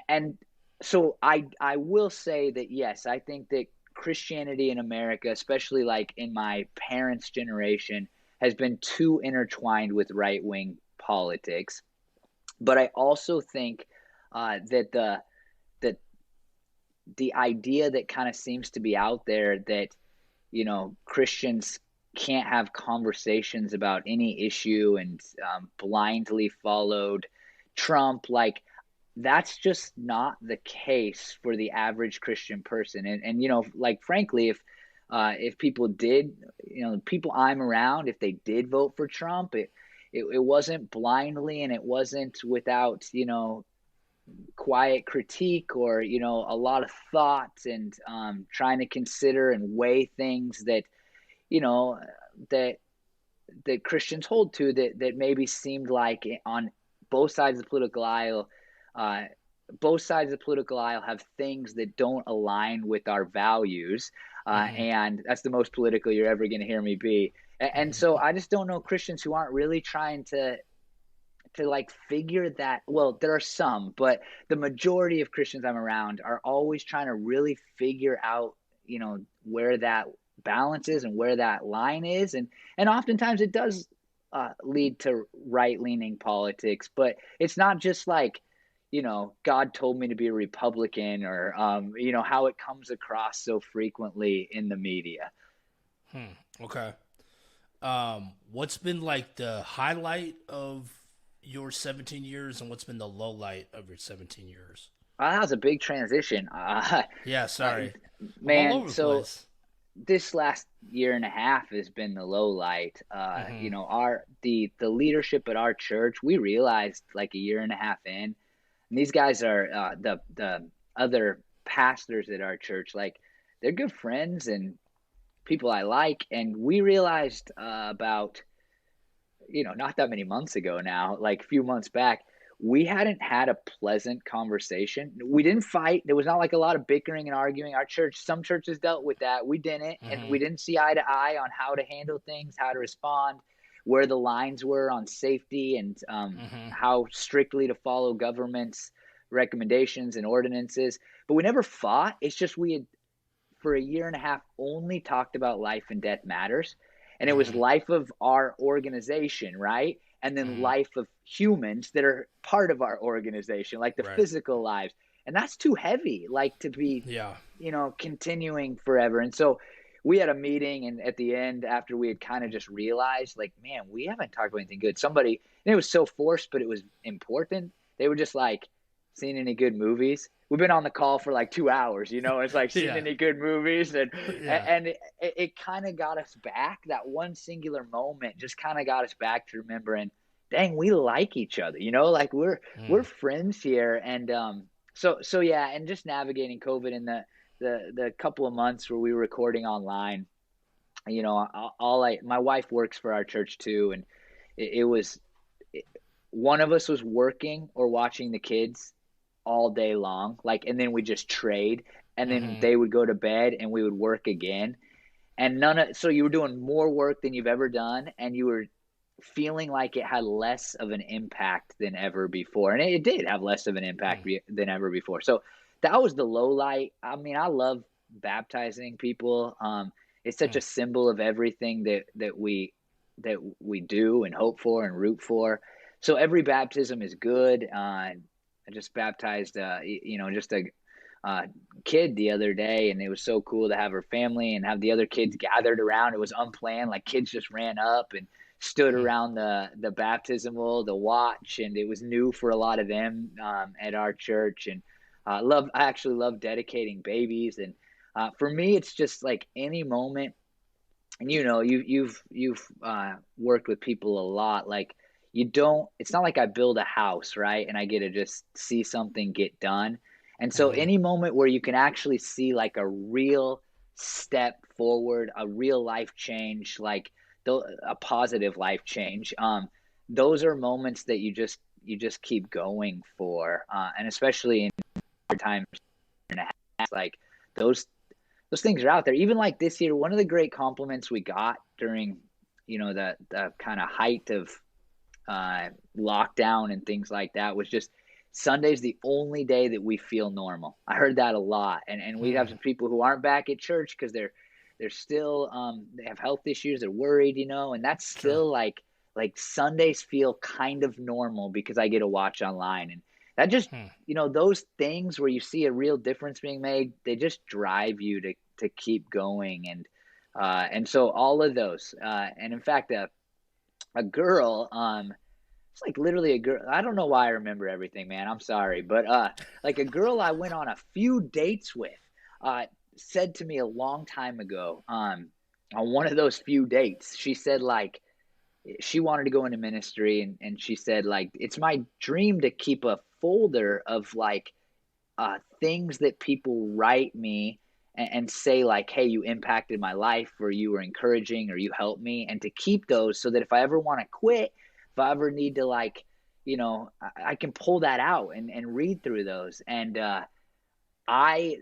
And so I will say that yes, I think that Christianity in America, especially like in my parents' generation, has been too intertwined with right wing politics. But I also think that that the idea that kind of seems to be out there that Christians can't have conversations about any issue and blindly followed Trump, like that's just not the case for the average Christian person. And like frankly, if people did, people I'm around, if they did vote for Trump, it wasn't blindly and it wasn't without quiet critique or a lot of thought and trying to consider and weigh things that you know that that Christians hold to that maybe seemed like on both sides of the political aisle, uh, both sides of the political aisle have things that don't align with our values, Mm-hmm. and that's the most political you're ever going to hear me be. And so I just don't know Christians who aren't really trying to like figure that. Well, there are some, but the majority of Christians I'm around are always trying to really figure out where that balance is and where that line is. And oftentimes it does lead to right leaning politics, but it's not just like God told me to be a Republican or how it comes across so frequently in the media. Hmm. Okay. What's been like the highlight of your 17 years and what's been the low light of your 17 years? That was a big transition. Yeah, Uh, sorry. I'm all man, over the so place. this last year and a half has been the low light. Mm-hmm. Our the leadership at our church, we realized like a year and a half in, and these guys are the other pastors at our church, like they're good friends and people I like, and we realized about not that many months ago now, like a few months back, we hadn't had a pleasant conversation. We didn't fight. There was not like a lot of bickering and arguing. Our church, some churches dealt with that. We didn't. And Mm-hmm. we didn't see eye to eye on how to handle things, how to respond, where the lines were on safety, and Mm-hmm. how strictly to follow government's recommendations and ordinances. But we never fought. It's just we had for a year and a half only talked about life and death matters. And it was Mm-hmm. life of our organization, right? And then Mm-hmm. life of humans that are part of our organization, like the Right. physical lives. And that's too heavy, like to be, Yeah. continuing forever. And so we had a meeting, and at the end, after we had kind of just realized, like, man, we haven't talked about anything good. Somebody, and it was so forced, but it was important. They were just like, seen any good movies? We've been on the call for like 2 hours, it's like seen Yeah. any good movies, and Yeah. and it kind of got us back. That one singular moment just kind of got us back to remembering, dang, we like each other, like we're Mm. friends here. And so yeah, and just navigating COVID in the couple of months where we were recording online, all I my wife works for our church too, and it was one of us was working or watching the kids all day long, like, and then we just trade, and then Mm-hmm. they would go to bed and we would work again. And so you were doing more work than you've ever done, and you were feeling like it had less of an impact than ever before. And it did have less of an impact Mm. than ever before. So that was the low light. I mean, I love baptizing people. It's such a Mm. symbol of everything that we do and hope for and root for. So every baptism is good. just baptized, just a uh, kid the other day, and it was so cool to have her family and have the other kids gathered around. It was unplanned, like kids just ran up and stood Hmm. around the baptismal to watch, and it was new for a lot of them at our church. And I actually love dedicating babies, and for me, it's just like any moment. And you've worked with people a lot, like you don't it's not like I build a house, right, and I get to just see something get done. And so Hmm. any moment where you can actually see like a real step forward, a real life change, like a positive life change, those are moments that you just keep going for, and especially in times and a half, like those those things are out there. Even like this year, one of the great compliments we got during, the kind of height of lockdown and things like that was just Sunday's the only day that we feel normal. I heard that a lot, and we have Hmm. some people who aren't back at church because they're still they have health issues, they're worried, and that's Sure. still like Sundays feel kind of normal because I get to watch online. And that just, Hmm. those things where you see a real difference being made, they just drive you to keep going. And so all of those, and in fact, a girl, it's like literally a girl. I don't know why I remember everything, man. I'm sorry, but like a girl I went on a few dates with, uh, said to me a long time ago, on one of those few dates, she said like she wanted to go into ministry, and she said like it's my dream to keep a folder of like things that people write me and say like, hey, you impacted my life, or you were encouraging, or you helped me, and to keep those so that if I ever want to quit, if I ever need to, like, I can pull that out and read through those. And I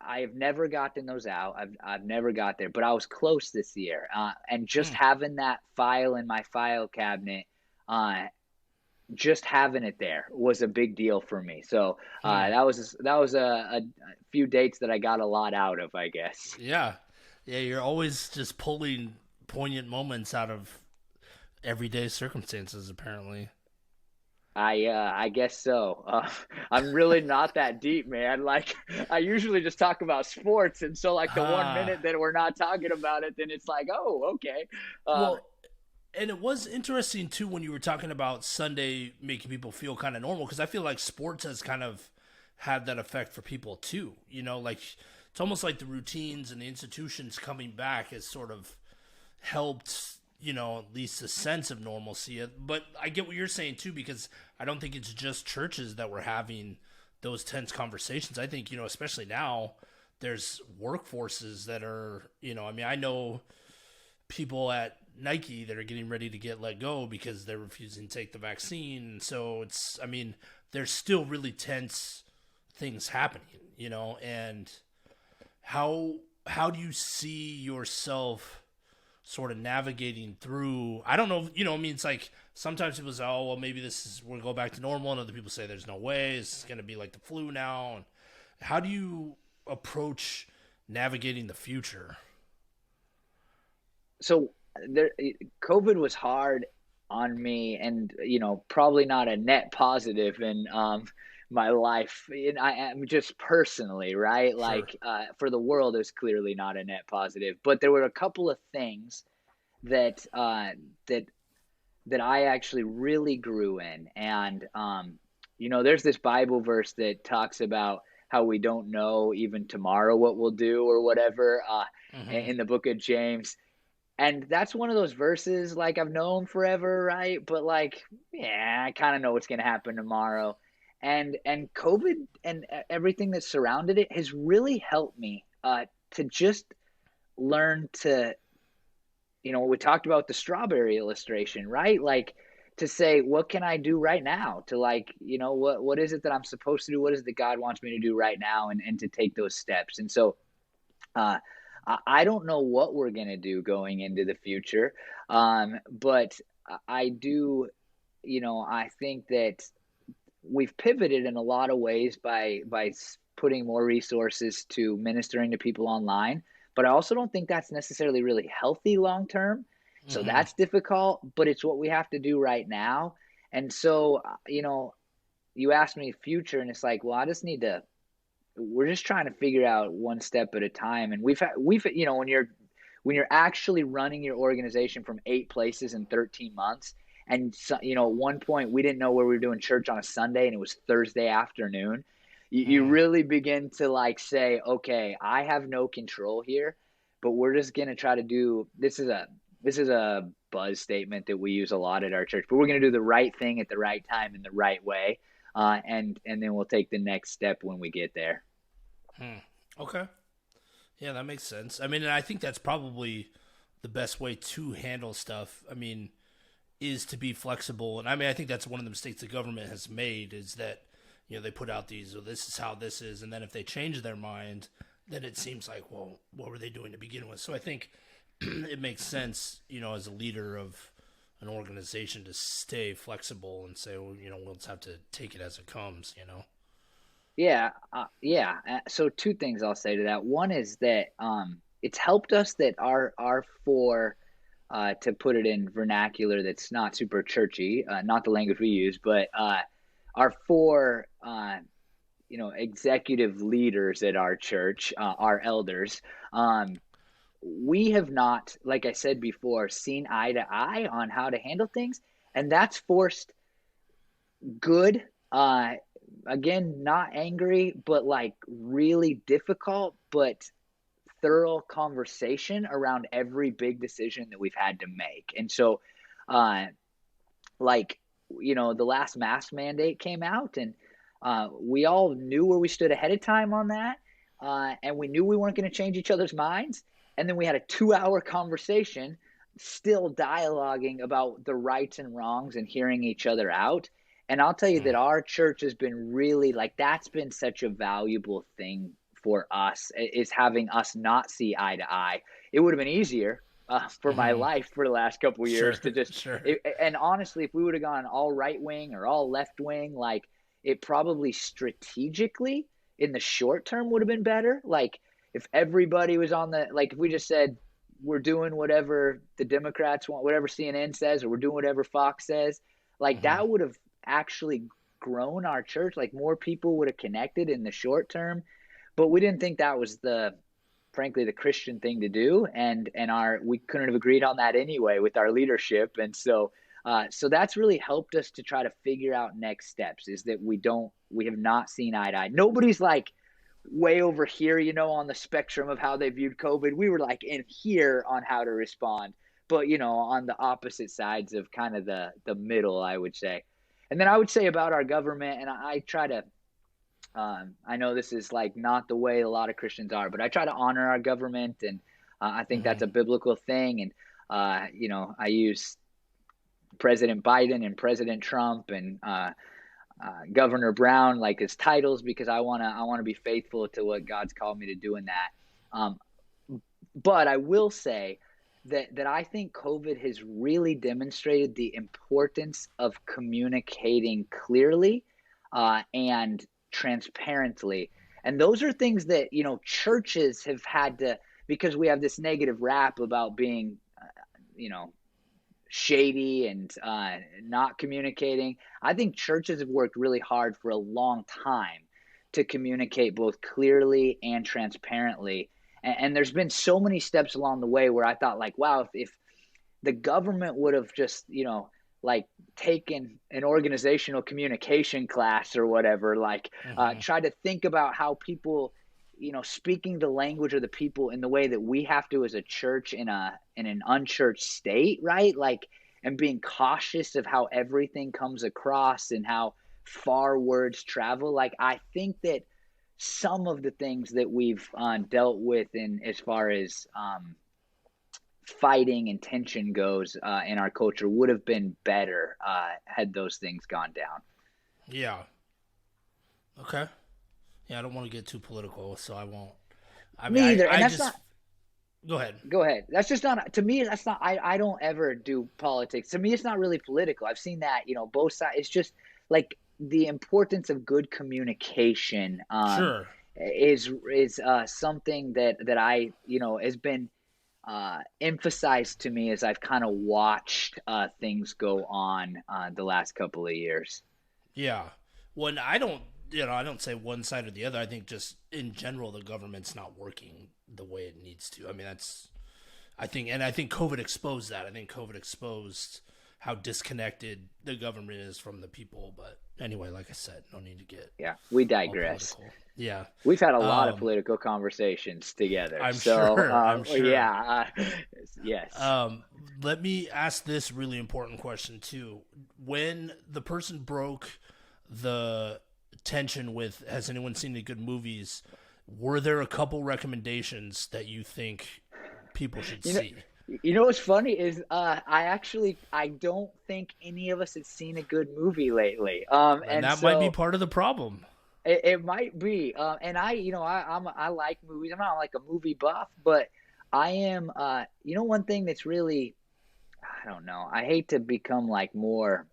I've never gotten those out. I've never got there, but I was close this year. And just Hmm. having that file in my file cabinet, uh, just having it there was a big deal for me. So Hmm. that was a few dates that I got a lot out of, I guess. Yeah. Yeah, you're always just pulling poignant moments out of everyday circumstances, apparently. I guess so. I'm really not that deep, man. Like I usually just talk about sports, and so like the one Ah. minute that we're not talking about it, then it's like, oh, okay. Um, Well, and it was interesting too when you were talking about Sunday making people feel kind of normal, because I feel like sports has kind of had that effect for people too. Like it's almost like the routines and the institutions coming back has sort of helped, at least a sense of normalcy. But I get what you're saying too, because I don't think it's just churches that were having those tense conversations. I think, especially now, there's workforces that are, I mean, I know people at Nike that are getting ready to get let go because they're refusing to take the vaccine. So I mean, there's still really tense things happening, and how do you see yourself sort of navigating through? I don't know, I mean, it's like sometimes people say, oh, well, maybe we'll go back to normal, and other people say there's no way, it's going to be like the flu now. And how do you approach navigating the future? so there, COVID was hard on me, and probably not a net positive in my life. And I am just personally, right? Sure. Like for the world, is clearly not a net positive. But there were a couple of things that that I actually really grew in. And there's this Bible verse that talks about how we don't know even tomorrow what we'll do or whatever, Hmm. in the book of James. And that's one of those verses like I've known forever, right? But like, yeah, I kind of know what's going to happen tomorrow. And COVID and everything that surrounded it has really helped me to just learn to, we talked about the strawberry illustration, right? Like to say, what can I do right now to, like, what is it that I'm supposed to do? What is it that God wants me to do right now? And to take those steps. And so, uh, I don't know what we're going to do going into the future. But I do, I think that we've pivoted in a lot of ways by putting more resources to ministering to people online, but I also don't think that's necessarily really healthy long term. So Hmm. that's difficult, but it's what we have to do right now. And so, you asked me future, and it's like, well, I just need to. We're just trying to figure out one step at a time, and we've when you're actually running your organization from 8 places in 13 months, and so, at one point we didn't know where we were doing church on a Sunday, and it was Thursday afternoon. You Mm, really begin to like say, okay, I have no control here, but we're just gonna try to do this is a buzz statement that we use a lot at our church, but we're gonna do the right thing at the right time in the right way, and then we'll take the next step when we get there. okay. Yeah, that makes sense. I mean, and I think that's probably the best way to handle stuff. I mean, is to be flexible. And I mean, I think that's one of the mistakes the government has made is that, they put out these, well, this is how this is. And then if they change their mind, then it seems like, well, what were they doing to begin with? So I think it makes sense, as a leader of an organization to stay flexible and say, well, we'll just have to take it as it comes. Yeah, yeah. So two things I'll say to that. One is that it's helped us that our four, to put it in vernacular that's not super churchy, not the language we use, but our four, executive leaders at our church, our elders, um, we have not, like I said before, seen eye to eye on how to handle things, and that's forced good. Again, not angry, but like really difficult, but thorough conversation around every big decision that we've had to make. And so, uh, like, the last mask mandate came out, and we all knew where we stood ahead of time on that. And we knew we weren't going to change each other's minds. And then we had a 2 hour conversation, still dialoguing about the rights and wrongs and hearing each other out. And I'll tell you that our church has been really like that's been such a valuable thing for us is having us not see eye to eye. It would have been easier for my Mm-hmm. life for the last couple of Sure, years to just sure. and honestly, if we would have gone all right wing or all left wing, like it probably strategically in the short term would have been better. Like if everybody was on the like if we just said we're doing whatever the Democrats want, whatever CNN says, or we're doing whatever Fox says, like Mm-hmm. that would have actually grown our church. Like more people would have connected in the short term, but we didn't think that was the frankly the Christian thing to do, and our we couldn't have agreed on that anyway with our leadership, and so that's really helped us to try to figure out next steps. Is that we have not seen eye to eye. Nobody's like way over here, on the spectrum of how they viewed COVID. We were like in here on how to respond, but on the opposite sides of kind of the middle, I would say. And then I would say about our government, and I try to I know this is like not the way a lot of Christians are, but I try to honor our government, and I think Mm-hmm. that's a biblical thing. And I use President Biden and President Trump and Governor Brown like as titles because I wanna be faithful to what God's called me to do in that. Um, but I will say that I think COVID has really demonstrated the importance of communicating clearly and transparently. And those are things that churches have had to because we have this negative rap about being you know shady and not communicating. I think churches have worked really hard for a long time to communicate both clearly and transparently. And there's been so many steps along the way where I thought, like, wow, if the government would have just, like taken an organizational communication class or whatever, like Mm-hmm. try to think about how people, speaking the language of the people in the way that we have to as a church in an unchurched state, right? Like, and being cautious of how everything comes across and how far words travel. Like, I think that some of the things that we've dealt with in as far as fighting and tension goes in our culture would have been better had those things gone down. Yeah. Okay. Yeah, I don't want to get too political, so I won't. I mean, Me I, either, and I that's just not. go ahead. Go ahead. That's just not to me. That's not. I don't ever do politics. To me, it's not really political. I've seen that. Both sides. It's just like the importance of good communication Sure. is something that I has been emphasized to me as I've kind of watched things go on the last couple of years. Yeah. when I don't, I don't say one side or the other. I think just in general, the government's not working the way it needs to. I mean, I think COVID exposed that. I think COVID exposed how disconnected the government is from the people. But anyway, like I said, no need to get Yeah, we all digress. political. Yeah. We've had a lot of Um, political conversations together. I'm So, sure. I'm sure. yeah, yes. Let me ask this really important question too. When the person broke the tension with, has anyone seen any good movies? Were there a couple recommendations that you think people should You know, see? you know what's funny is I don't think any of us have seen a good movie lately. And And that might be so part of the problem. it might be. And I like movies. I'm not like a movie buff, but I am. One thing that's really, I don't know. I hate to become like more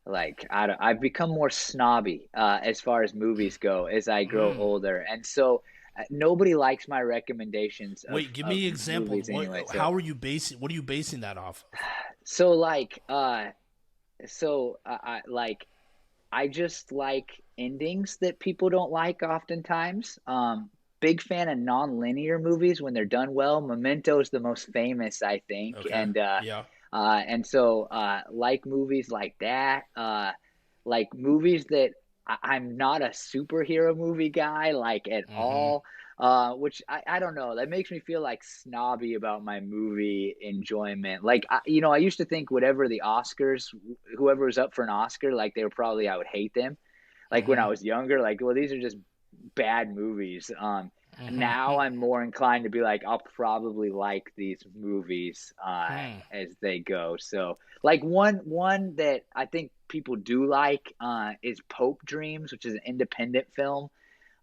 like I've become more snobby as far as movies go as I grow Mm. older, and so nobody likes my recommendations Wait, give of me examples. movies anyway. What? How are you basing? What are you basing that off of? So like like I just like endings that people don't like oftentimes. Big fan of non-linear movies when they're done well. Memento is the most famous, I think, Okay. Yeah. and so like movies like that. Like movies that I'm not a superhero movie guy like at Mm-hmm. all. Which I don't know. That makes me feel like snobby about my movie enjoyment. Like I used to think whatever the Oscars, whoever was up for an Oscar, like they were probably I would hate them. Like when Mm-hmm. I was younger, like well these are just bad movies. Mm-hmm. Now I'm more inclined to be like I'll probably like these movies Hmm. as they go. So like one that I think people do like is Pope Dreams, which is an independent film.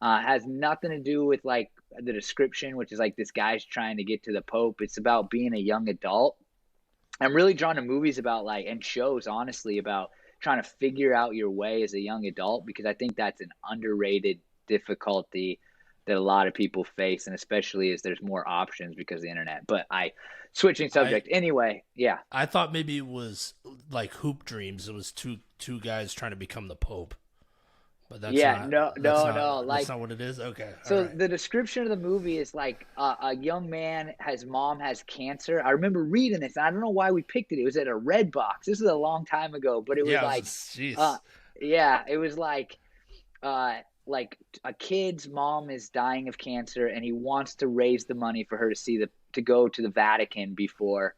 Has nothing to do with like the description, which is like this guy's trying to get to the Pope. It's about being a young adult. I'm really drawn to movies about like and shows honestly about trying to figure out your way as a young adult because I think that's an underrated difficulty that a lot of people face and especially as there's more options because of the internet. But I switching I subject anyway, yeah. I thought maybe it was like Hoop Dreams. It was two guys trying to become the Pope, but that's Yeah, not no, that's no, not no. that's Like not what it is. Okay. All so right. the description of the movie is like a young man, his mom has cancer. I remember reading this. I don't know why we picked it. It was at a Red Box. This is a long time ago, but it was Yeah. It was like, uh, jeez. yeah, it was like a kid's mom is dying of cancer, and he wants to raise the money for her to to go to the Vatican before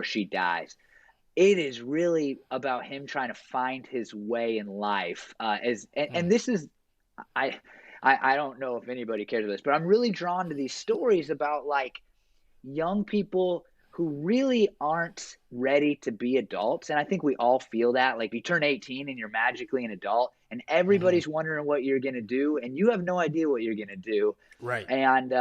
she dies. It is really about him trying to find his way in life. Hmm. And this is I, I don't know if anybody cares about this, but I'm really drawn to these stories about like young people who really aren't ready to be adults. And I think we all feel that. Like you turn 18 and you're magically an adult, and Hmm. everybody's wondering what you're gonna do, and you have no idea what you're gonna do. Right. And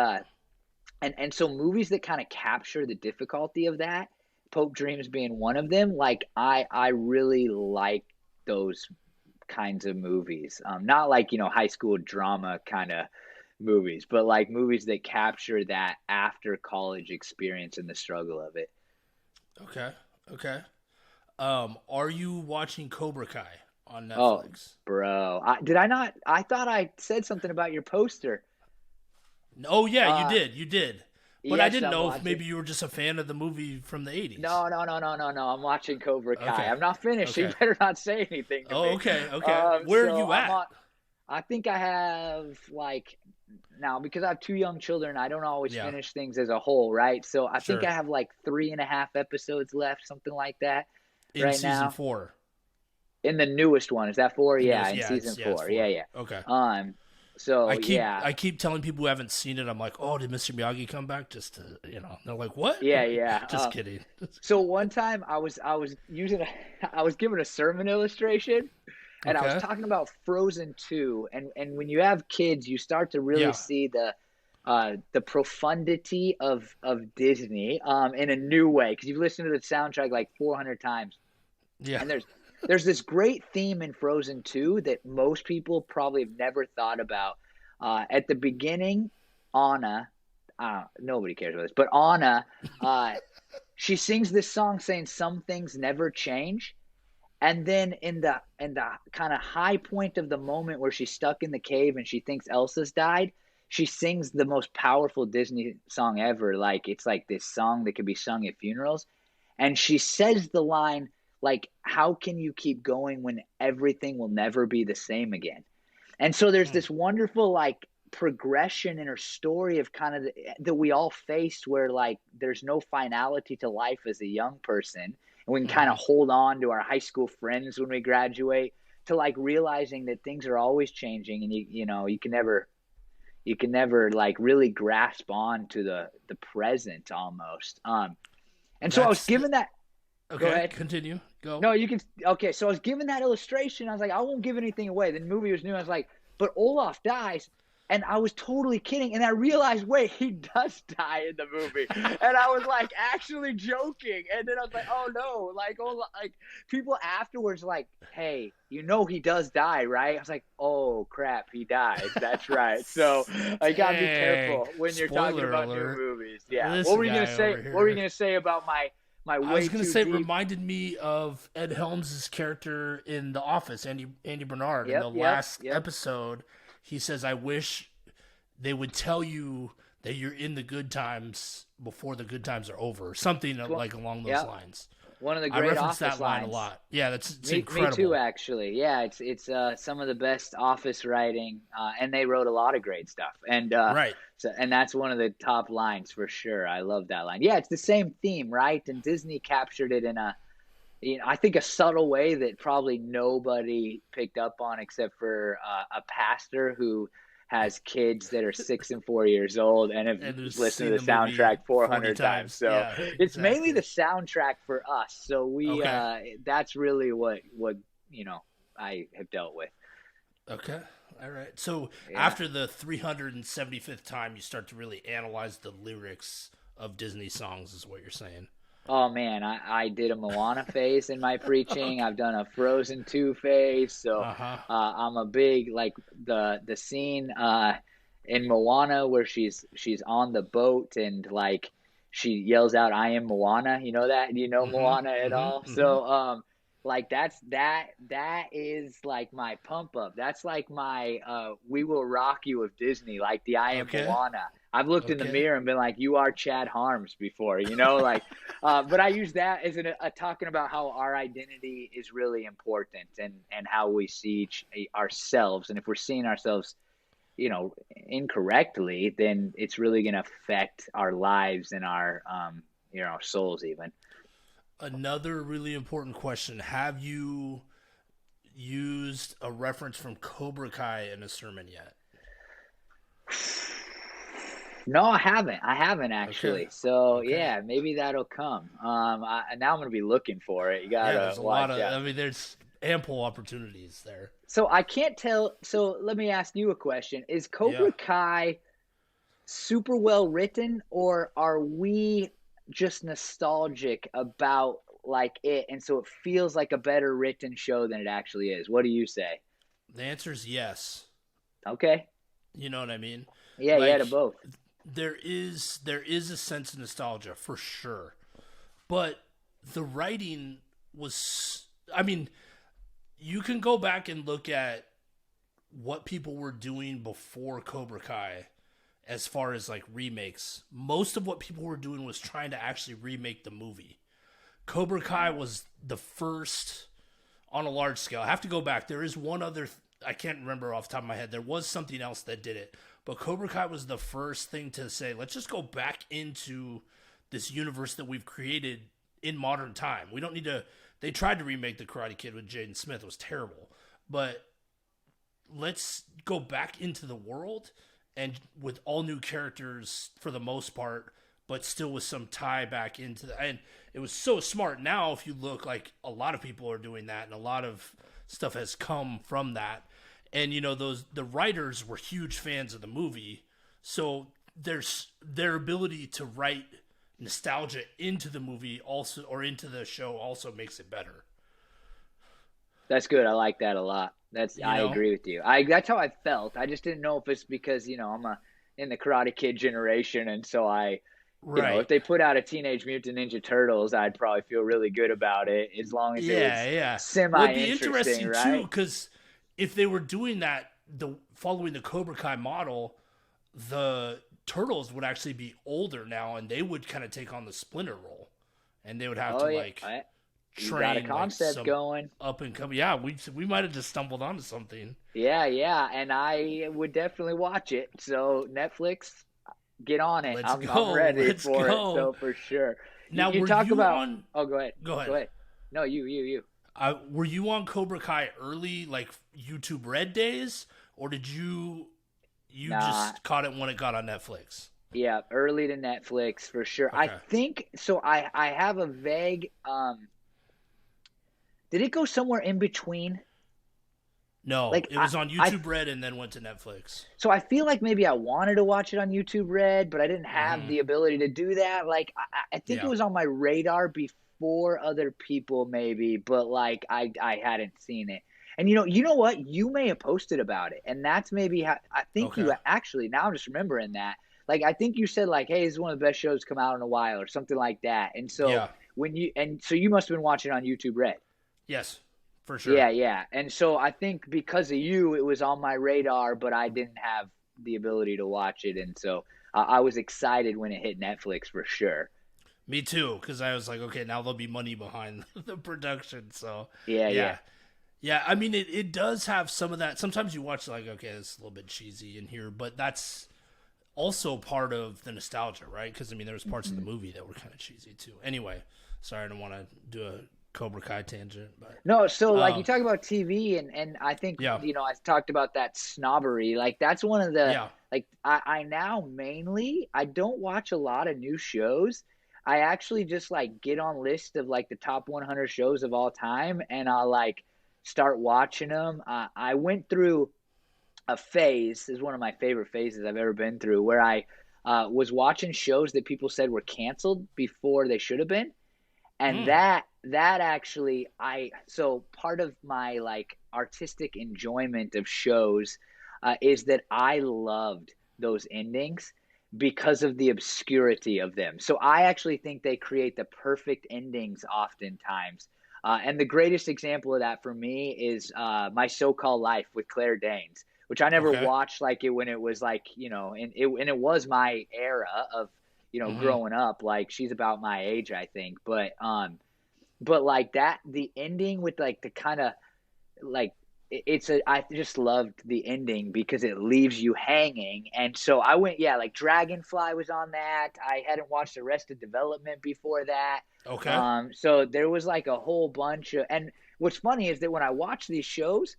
and so movies that kind of capture the difficulty of that, Pope Dreams being one of them, like I really like those kinds of movies. Not like, high school drama kind of movies, but like movies that capture that after college experience and the struggle of it. Okay. Okay. Are you watching Cobra Kai on Oh, Netflix? bro. Did I not? I thought I said something about your poster. Oh yeah, you Uh, did. You did. But I yes, didn't I'm know if watching. maybe you were just a fan of the movie from the 80s. No, no, no, no, no, no. I'm watching Cobra Kai. Okay. I'm not finished, so you Okay. better not say anything to Oh, me. okay. Okay. Where are So you I'm at? on. I think I have like now because I have two young children. I don't always Yeah. finish things as a whole, right? So I think Sure. I have like 3.5 episodes left, something like that, In right season now. 4. In the newest one, is that four? The Yeah, newest, in yeah, season it's 4. Yeah, 4. yeah. Okay. Um. So I keep yeah, I keep telling people who haven't seen it, I'm like, oh, did Mr. Miyagi come back? Just to, they're like, what? yeah, yeah. Just kidding. So one time I was using I was given a sermon illustration, and I was Okay. talking about Frozen 2, and when you have kids, you start to really Yeah. see the profundity of Disney in a new way because you've listened to the soundtrack like 400 times, Yeah. and there's this great theme in Frozen 2 that most people probably have never thought about. At the beginning, Anna, nobody cares about this, but Anna, uh, she sings this song saying some things never change, And then in the kind of high point of the moment where she's stuck in the cave and she thinks Elsa's died, she sings the most powerful Disney song ever. Like it's like this song that could be sung at funerals. And she says the line like, "How can you keep going when everything will never be the same again?" And so there's Hmm. this wonderful like progression in her story of kind of that we all faced where like there's no finality to life as a young person, and we can kind Hmm. of hold on to our high school friends when we graduate, to like realizing that things are always changing, and you can never like really grasp on to the present almost. And so I was That's the given that. Go okay. ahead. Continue. Go. No, you can. Okay, so I was given that illustration. I was like, I won't give anything away. The movie was new. I was like, but Olaf dies, and I was totally kidding. And I realized, wait, he does die in the movie, and I was like, actually joking. And then I was like, oh no, like, oh, like people afterwards, like, hey, he does die, right? I was like, oh crap, he dies. That's right. So I gotta be Dang. careful when you're talking Spoiler about new alert. movies. Yeah. This What were you gonna guy say? over What were you here. gonna say about my I was way gonna too say it deep? reminded me of Ed Helms' character in The Office, Andy Bernard. In Yep, the yep, last yep. episode, he says, "I wish they would tell you that you're in the good times before the good times are over." Something like along those Yep. lines. One of the I great reference office that line a lines. lot. Yeah, it's Me too, incredible. actually. Yeah, it's some of the best office writing, and they wrote a lot of great stuff. Right. And that's one of the top lines for sure. I love that line. Yeah, it's the same theme, right? And Disney captured it in I think a subtle way that probably nobody picked up on except for a pastor who has kids that are 6 and 4 years old and have And just listened seen to the the movie soundtrack 40 400 times. times. So Yeah, it's mainly the exactly. soundtrack for us. So Okay. that's really what you know I have dealt with. Okay. All right. So Yeah. after the 375th time, you start to really analyze the lyrics of Disney songs, is what you're saying. Oh man, I did a Moana phase in my preaching. Okay. I've done a Frozen 2 phase. So Uh huh. I'm a big like the scene in Moana where she's on the boat and like she yells out, "I am Moana." You know that? Do you know Mm-hmm. Moana at all? Mm-hmm. Mm-hmm. So like that is like my pump up. That's like my "We Will Rock You" of Disney, like the "I am Okay. Moana." I've looked in the Okay. mirror and been like, "You are Chad Harms" before, like. But I use that as a talking about how our identity is really important, and how we see ourselves. And if we're seeing ourselves, incorrectly, then it's really going to affect our lives and our souls even. Another really important question: have you used a reference from Cobra Kai in a sermon yet? No, I haven't. I haven't Okay. actually. So Okay. yeah, maybe that'll come. Now I'm going to be looking for it. You Yeah, gotta there's a lot watch of. out. I mean, there's ample opportunities there. So I can't tell. So let me ask you a question: Is Yeah. Cobra Kai super well written, or are we just nostalgic about like it, and so it feels like a better written show than it actually is? What do you say? The answer is yes. Okay. You know what I mean? Yeah, yeah, to Like both. there is a sense of nostalgia for sure, but the writing was. I mean, you can go back and look at what people were doing before Cobra Kai as far as like remakes. Most of what people were doing was trying to actually remake the movie. Cobra Kai Yeah. was the first on a large scale. I have to go back. There is one other. I can't remember off the top of my head. There was something else that did it, but Cobra Kai was the first thing to say, let's just go back into this universe that we've created in modern time. We don't need to. They tried to remake the Karate Kid with Jaden Smith. It was terrible, but let's go back into the world and with all new characters for the most part, but still with some tie back into the. And it was so smart. Now, if you look, like a lot of people are doing that, and a lot of stuff has come from that. And the writers were huge fans of the movie, so there's their ability to write nostalgia into the movie also, or into the show, also makes it better. That's good. I like that a lot. You I know? agree with you. That's how I felt. I just didn't know if it's because I'm a in the Karate Kid generation, and so I If Right. they put out a Teenage Mutant Ninja Turtles, I'd probably feel really good about it as long as it Yeah, was yeah. Well, semi it'd be interesting, interesting too, right? because if they were doing that, the following the Cobra Kai model, the turtles would actually be older now, and they would kind of take on the Splinter role, and they would have Oh to yeah, like you got a train like concept some going. up and coming. Yeah, we might have just stumbled onto something. Yeah, yeah, and I would definitely watch it. So Netflix, get on it. Let's I'm go, ready let's for it. go. So for sure. Now, You were talk you about. on? Oh, go ahead. Go Go ahead. ahead. No, you. Were you on Cobra Kai early, like YouTube Red days, or did you Nah, just caught it when it got on Netflix? yeah, early to Netflix for sure. I Okay. think so. I have a vague. Did it go somewhere in between? No, Like it was on I YouTube Red and then went to Netflix. so I feel like maybe I wanted to watch it on YouTube Red, but I didn't have Hmm. the ability to do that. Like I think it Yeah. was on my radar before other people, maybe, but like I hadn't seen it. And you know what? You may have posted about it, and that's maybe how I think Okay. you actually. Now I'm just remembering that. Like I think you said like, "Hey, this is one of the best shows come out in a while," or something like that. And so Yeah. you must have been watching on YouTube Red. Yes, for sure. Yeah, yeah. And so I think because of you, it was on my radar, but I didn't have the ability to watch it. And so I was excited when it hit Netflix for sure. Me too, because I was like, okay, now there'll be money behind the production. So, Yeah, yeah. yeah. Yeah, I mean, it does have some of that. Sometimes you watch, like, okay, it's a little bit cheesy in here, but that's also part of the nostalgia, right? Because, I mean, there was parts of the Hmm. movie that were kind of cheesy, too. Anyway, sorry, I don't want to do a Cobra Kai tangent, but, No, so like you um, talk about TV and I think, yeah, I talked about that snobbery. Like that's one of the, yeah. like I now mainly, I don't watch a lot of new shows. I actually just like get on list of like the top 100 shows of all time and I'll like start watching them. I went through a phase. This is one of my favorite phases I've ever been through, where I was watching shows that people said were canceled before they should have been, and Mm, that actually I so part of my like artistic enjoyment of shows is that I loved those endings because of the obscurity of them. So I actually think they create the perfect endings oftentimes. And the greatest example of that for me is My So-Called Life with Claire Danes, which I never okay. watched like it when it was like, and it was my era of, Hmm. growing up. Like she's about my age, I think. But like that, the ending with like the kind of like I just loved the ending because it leaves you hanging. And so I went, yeah, like Dragonfly was on that. I hadn't watched Arrested Development before that. Okay. So there was like a whole bunch of, and what's funny is that when I watch these shows,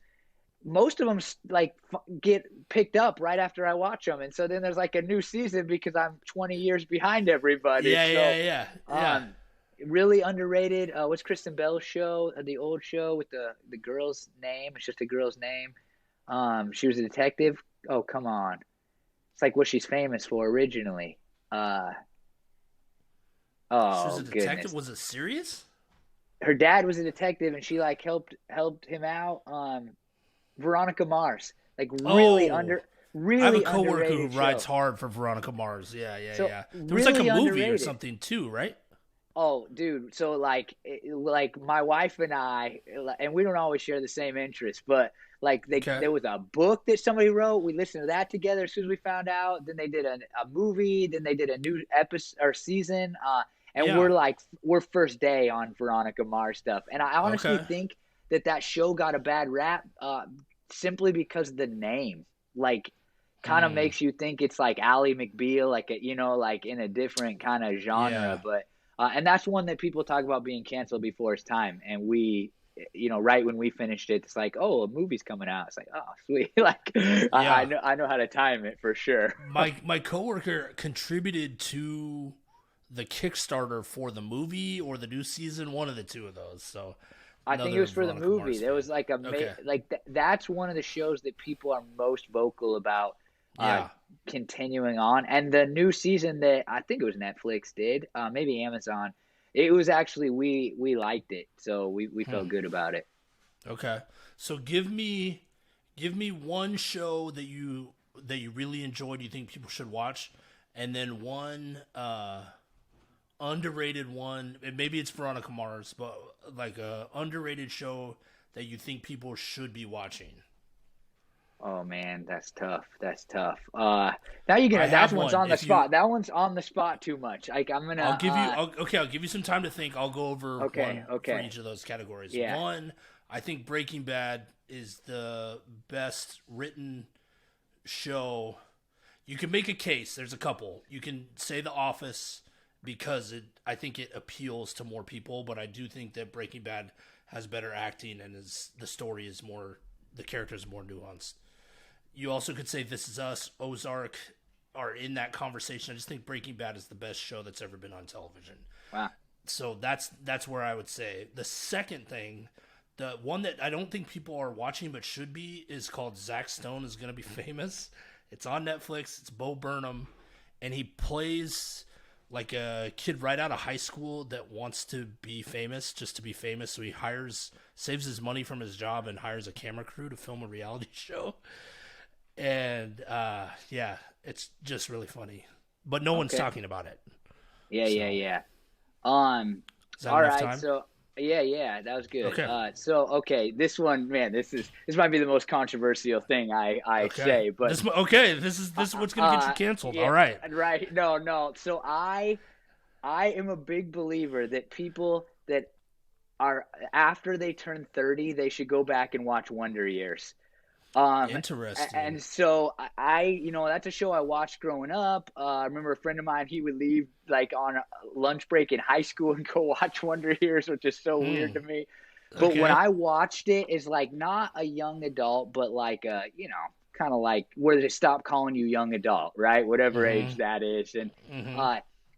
most of them like get picked up right after I watch them, and so then there's like a new season because I'm 20 years behind everybody. Yeah, yeah, So, yeah, yeah. um, really underrated. What's Kristen Bell's show? The old show with the girl's name. It's just a girl's name. She was a detective. Oh, come on. It's like what she's famous for originally. Uh, She was oh a detective. goodness. Was it serious? Her dad was a detective, and she like helped him out. Veronica Mars, like Oh, I have a really coworker who underrated rides show. hard for Veronica Mars. Yeah, yeah, So yeah. There was like a really movie or underrated. something too, right? Oh, dude. So like my wife and I, and we don't always share the same interests, but like Okay. there was a book that somebody wrote. We listened to that together as soon as we found out. Then they did a movie. Then they did a new episode or season. And Yeah. we're first day on Veronica Mars stuff. And I honestly Okay. think that show got a bad rap, simply because of the name. Like, kind of Hmm. makes you think it's like Ally McBeal, like like in a different kind of genre. Yeah. But and that's one that people talk about being canceled before its time. And we, right when we finished it, it's like, oh, a movie's coming out. It's like, oh, sweet. Like, Yeah. I know how to time it for sure. My coworker contributed to the Kickstarter for the movie or the new season, one of the two of those. So I think it another was for the Veronica movie. Mars There fan. was like Okay. that's one of the shows that people are most vocal about uh, Yeah. continuing on. And the new season that I think it was Netflix did, maybe Amazon. It was actually we liked it, so we Hmm. felt good about it. Okay. So give me one show that you really enjoyed. You think people should watch, and then one underrated one. And maybe it's Veronica Mars, but like a underrated show that you think people should be watching. Oh man, that's tough. That's tough. Now you I gonna that have one's one. on the If you, spot. That one's on the spot too much. Like I'm I'll gonna. give you. Okay, I'll give you some time to think. I'll go over Okay. one for Okay. each of those categories. Yeah. One, I think Breaking Bad is the best written show. You can make a case. There's a couple. You can say The Office because I think it appeals to more people, but I do think that Breaking Bad has better acting and the story is more, the characters more nuanced. You also could say This Is Us, Ozark are in that conversation. I just think Breaking Bad is the best show that's ever been on television. Wow. So that's where I would say. The second thing, the one that I don't think people are watching but should be, is called Zach Stone is Gonna Be Famous. It's on Netflix. It's Bo Burnham, and he plays like a kid right out of high school that wants to be famous, just to be famous. So he saves his money from his job and hires a camera crew to film a reality show. And yeah, it's just really funny, but no one's talking about it. Yeah. So, Yeah. Yeah. is that All enough right. time? So yeah, that was good. Okay. Okay, this one, man, this might be the most controversial thing I Okay. say, but this is what's gonna get you canceled. yeah, All right. right. No. So I am a big believer that people that are after they turn 30, they should go back and watch Wonder Years. Interesting. And so that's a show I watched growing up. I remember a friend of mine, he would leave like on a lunch break in high school and go watch Wonder Years, which is so weird to me. But when I watched it, it's like not a young adult, but like kind of like where they stop calling you young adult, right? Whatever age that is. And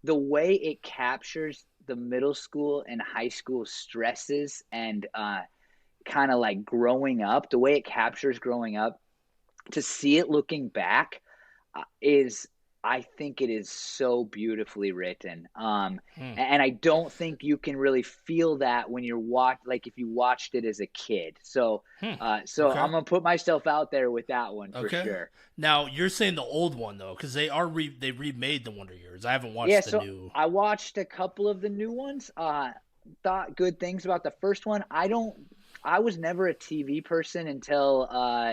the way it captures the middle school and high school stresses and kind of like growing up, the way it captures growing up, to see it looking back I think it is so beautifully written. And I don't think you can really feel that when you're if you watched it as a kid. So I'm gonna put myself out there with that one for sure. Now you're saying the old one though, because they remade the Wonder Years. I haven't watched the new. I watched a couple of the new ones. Thought good things about the first one. I was never a TV person until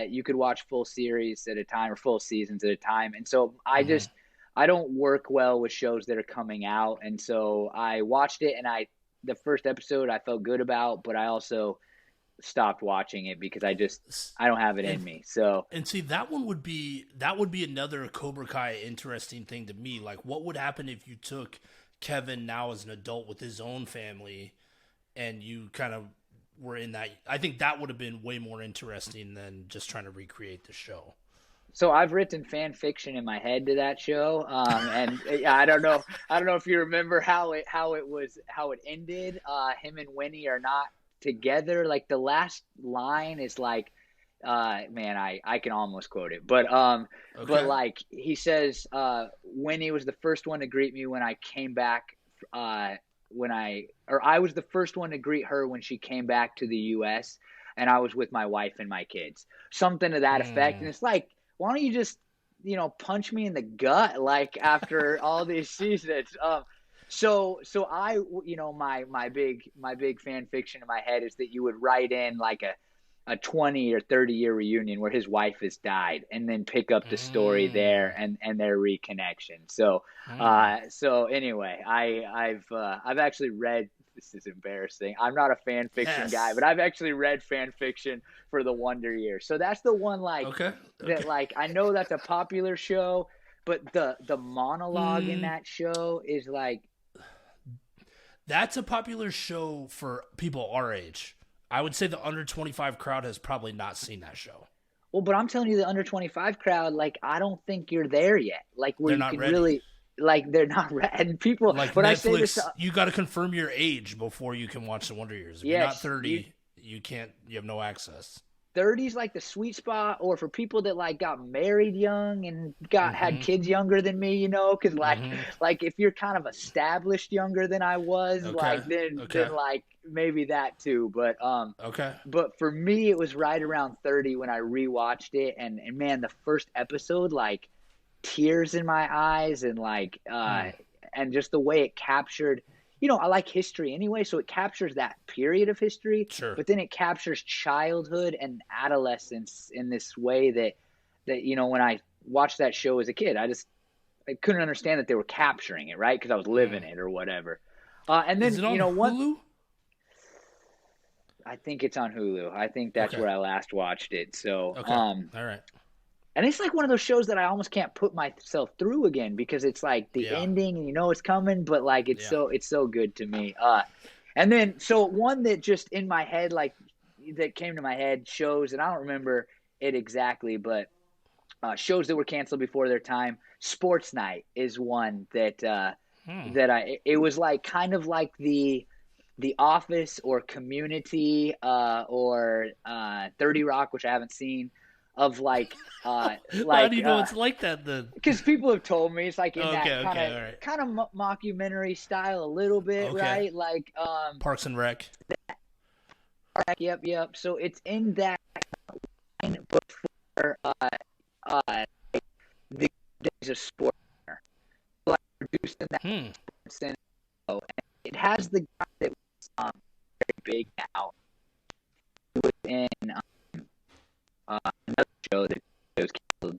you could watch full series at a time or full seasons at a time. And so I don't work well with shows that are coming out. And so I watched it, and the first episode I felt good about, but I also stopped watching it because I don't have it in me. So, and see, that would be another Cobra Kai interesting thing to me. Like, what would happen if you took Kevin now as an adult with his own family and you kind of were in that? I think that would have been way more interesting than just trying to recreate the show. So I've written fan fiction in my head to that show, and I don't know if you remember how it ended. Him and Winnie are not together. Like the last line is like, man, I can almost quote it, but like he says, Winnie was the first one to greet me when I came back. I was the first one to greet her when she came back to the U.S. and I was with my wife and my kids, something to that effect. And it's like, why don't you just, punch me in the gut, like after all these seasons? So I, my big fan fiction in my head is that you would write in like a 20 or 30 year reunion where his wife has died, and then pick up the story there and their reconnection. So anyway, I've actually read. This is embarrassing. I'm not a fan fiction guy, but I've actually read fan fiction for the Wonder Years. So that's the one that like I know that's a popular show, but the monologue in that show is like, that's a popular show for people our age. I would say the under 25 crowd has probably not seen that show. Well, but I'm telling you, the under 25 crowd, like I don't think you're there yet. Like where they're you can ready. Really. Like they're not and people like when Netflix, I say this, you got to confirm your age before you can watch the Wonder Years. If you're not 30, you can't. You have no access. 30's like the sweet spot, or for people that like got married young and had kids younger than me, because like if you're kind of established younger than I was, then like maybe that too. But but for me it was right around 30 when I rewatched it, and man, the first episode like tears in my eyes, and like and just the way it captured. I like history anyway, so it captures that period of history. Sure. But then it captures childhood and adolescence in this way that when I watched that show as a kid, I couldn't understand that they were capturing it, right? Because I was living it or whatever. And then Is it on Hulu? I think it's on Hulu. I think that's where I last watched it. So, okay. All right. And it's like one of those shows that I almost can't put myself through again because it's like the ending and it's coming, but like it's so good to me. And then so one that just in my head, like that came to my head, shows, and I don't remember it exactly, but shows that were canceled before their time. Sports Night is one that it was like kind of like the Office or Community or 30 Rock, which I haven't seen. Of like How do you know it's like that then? Because people have told me it's like in that kind of mockumentary style a little bit, right? Like Parks and Rec. Yep. So it's in that before the days of sport, like produced in that sports center. And it has the guy that was very big now. He was in another show that was canceled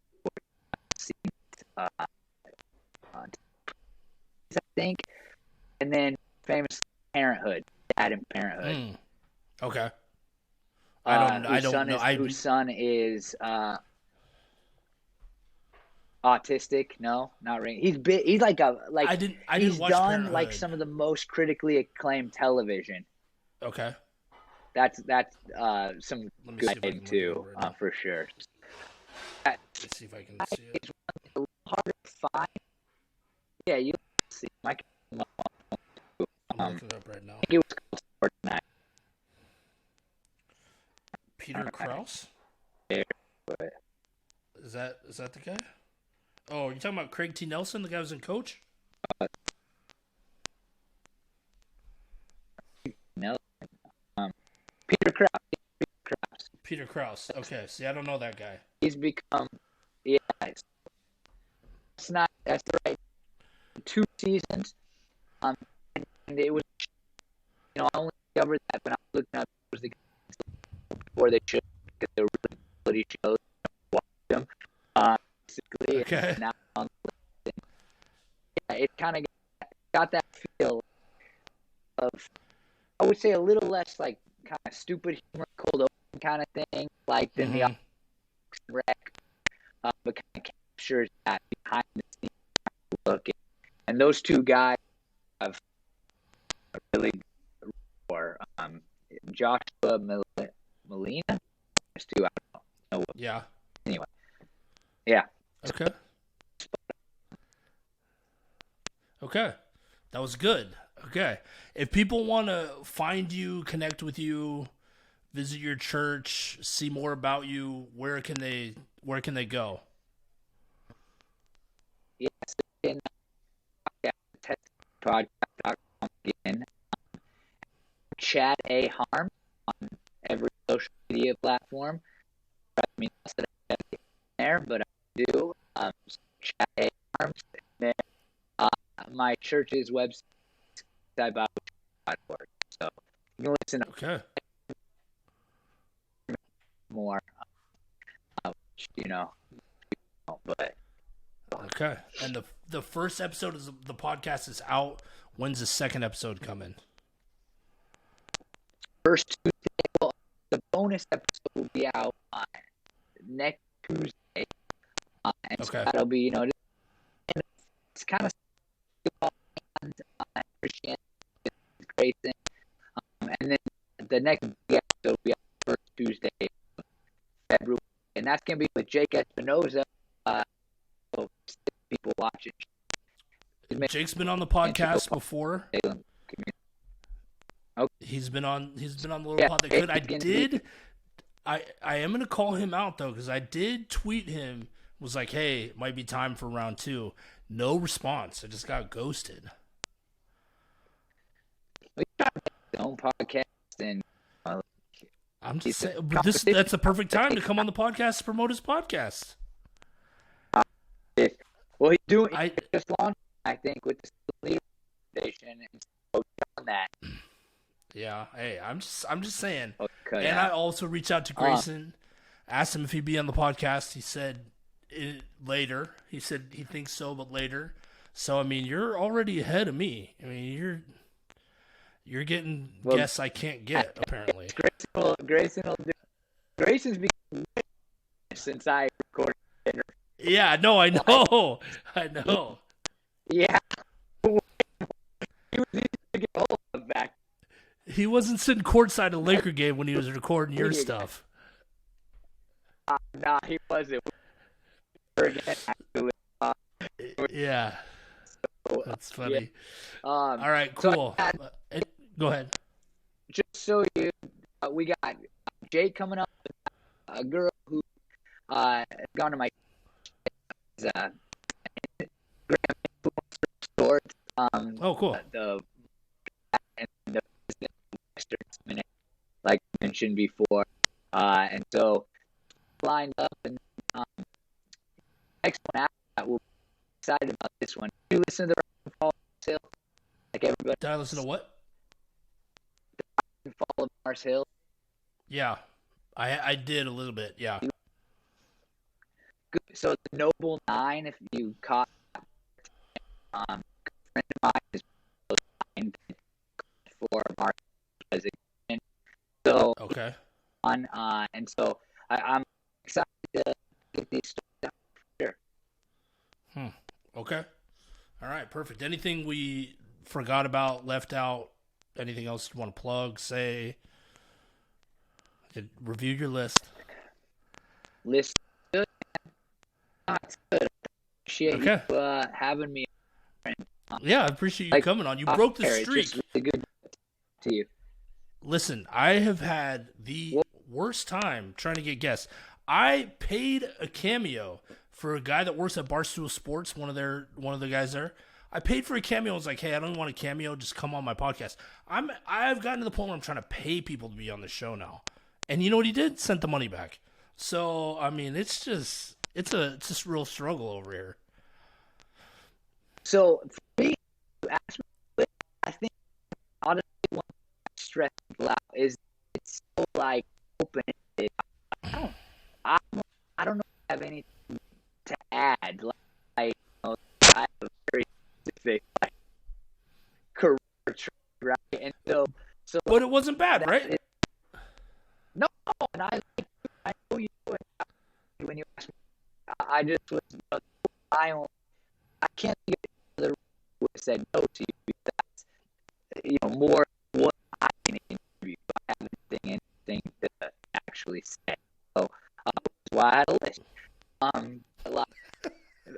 I think, and then famous Parenthood, Dad in Parenthood. Okay. I don't know. Whose son is autistic? No, not really. He's big. He's like he's done Parenthood. Like some of the most critically acclaimed television. Okay. That's some good thing too, for sure. Let's see if I can see it. It's a little hard to find. Yeah, you see. I'm looking it up right now. I think it was called Sports Night. Peter Krause? Is that the guy? Oh, you talking about Craig T. Nelson, the guy who was in Coach? Peter Krause. Peter Krause. Okay, see, I don't know that guy. He's become, that's the right 2 seasons. And it was, I only discovered that when I was looking up, it was the guys before they should, because they were really quality shows. I watched them, basically. Okay. And now on the list. Yeah, it kind of got that feel of, I would say, a little less like kind of stupid humor, cold open kind of thing, like than the Wreck, but kind of captures that behind the scenes look. And those two guys have really, or Joshua Molina, there's two, I don't know. Yeah. Anyway, yeah. Okay, that was good. Okay, if people want to find you, connect with you, visit your church, see more about you, where can they go? Yes, in podcast.com again. Chad A. Harms on every social media platform. I mean, not that I have it there, but I do. Chad A. Harms. And then my church's website. About so you can listen more but and the first episode of the podcast is out. When's the second episode coming? First Tuesday. The bonus episode will be out next Tuesday, and so that'll be it's kind of Christianity. Great thing. And then the next episode will be on the first Tuesday of February, and that's going to be with Jake Espinoza. So people watching. Jake's been on the podcast before. He's been on the little pod that could. I am going to call him out though, because I did tweet him. Was like, hey, it might be time for round 2. No response. I just got ghosted. Own podcast, and I'm just saying, but that's the perfect time to come on the podcast to promote his podcast. Well, he's doing I he just launched, I think, with the leader foundation, and so on that. Yeah, hey, I'm just saying. Oh, cut And I out. also reached out to Um, Grayson, asked him if he'd be on the podcast. He said later. He said he thinks so, but later. So I mean, you're already ahead of me. I mean, you're getting well, guests I can't get apparently. Grayson will do. Grayson's become since I recorded. Yeah, no, I know, I know. Yeah, he was easy to get hold of back. He wasn't sitting courtside at a Laker game when he was recording your stuff. Nah, he wasn't. Again, actually. Yeah, So, that's funny. yeah. All right, So cool. Go ahead. just so you, we got Jake coming up, a girl who has gone to my Graham sports. Oh, cool. The and the Western, like I mentioned before, and so lined up, and next one after that, we'll be excited about this one. You listen to the Rock and Fall Hill, like everybody. Did I listen to what? Fall of Mars Hill. Yeah, I did a little bit. Yeah. Good. So the Noble Nine, if you caught, a friend of mine is for Mars resignation. So Okay. on, and so I'm excited to get these stories out here. Okay. All right. Perfect. Anything we forgot about, left out? Anything else you want to plug? Say. Review your list. List good. It's good. Appreciate Okay. you having me. Yeah, I appreciate you coming on. You broke the streak. It's just really good to you. Listen, I have had the worst time trying to get guests. I paid a cameo for a guy that works at Barstool Sports, one of the guys there. I paid for a cameo. I was like, hey, I don't want a cameo. Just come on my podcast. I've gotten to the point where I'm trying to pay people to be on the show now. And you know what he did? Sent the money back. So I mean, it's just real struggle over here. So for me, you asked me, I think honestly one stress people out is it's so like open. I don't know if I have anything to add. Like you know, I have a very specific like career track, right? And so But it wasn't bad, right? no, and I know you when you asked me. I just was I can't think of the would have said no to you because that's more what I can interview. I haven't anything to actually say. So that's why I had a list. A lot,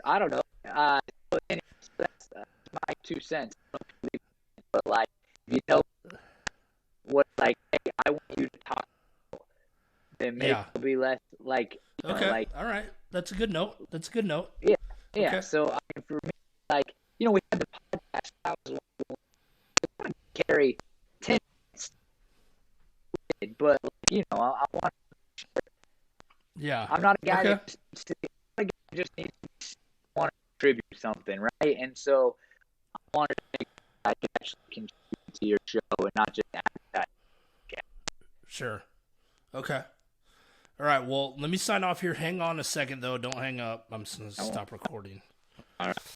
I don't know. But anyway, so that's my 2 cents. But like, if you know what, like, hey, I want you to talk, then maybe it'll be less like. Okay. Like, all right. That's a good note. Yeah. Okay. So I mean, for me, like, we had the podcast. I was want to carry 10 minutes, but like, I want. Yeah. I'm not a guy that just needs to want to contribute something, right? And so I wanted to make sure I could actually contribute to your show and not just advertise. Sure. Okay. All right. Well, let me sign off here. Hang on a second, though. Don't hang up. I'm just going to stop recording. All right.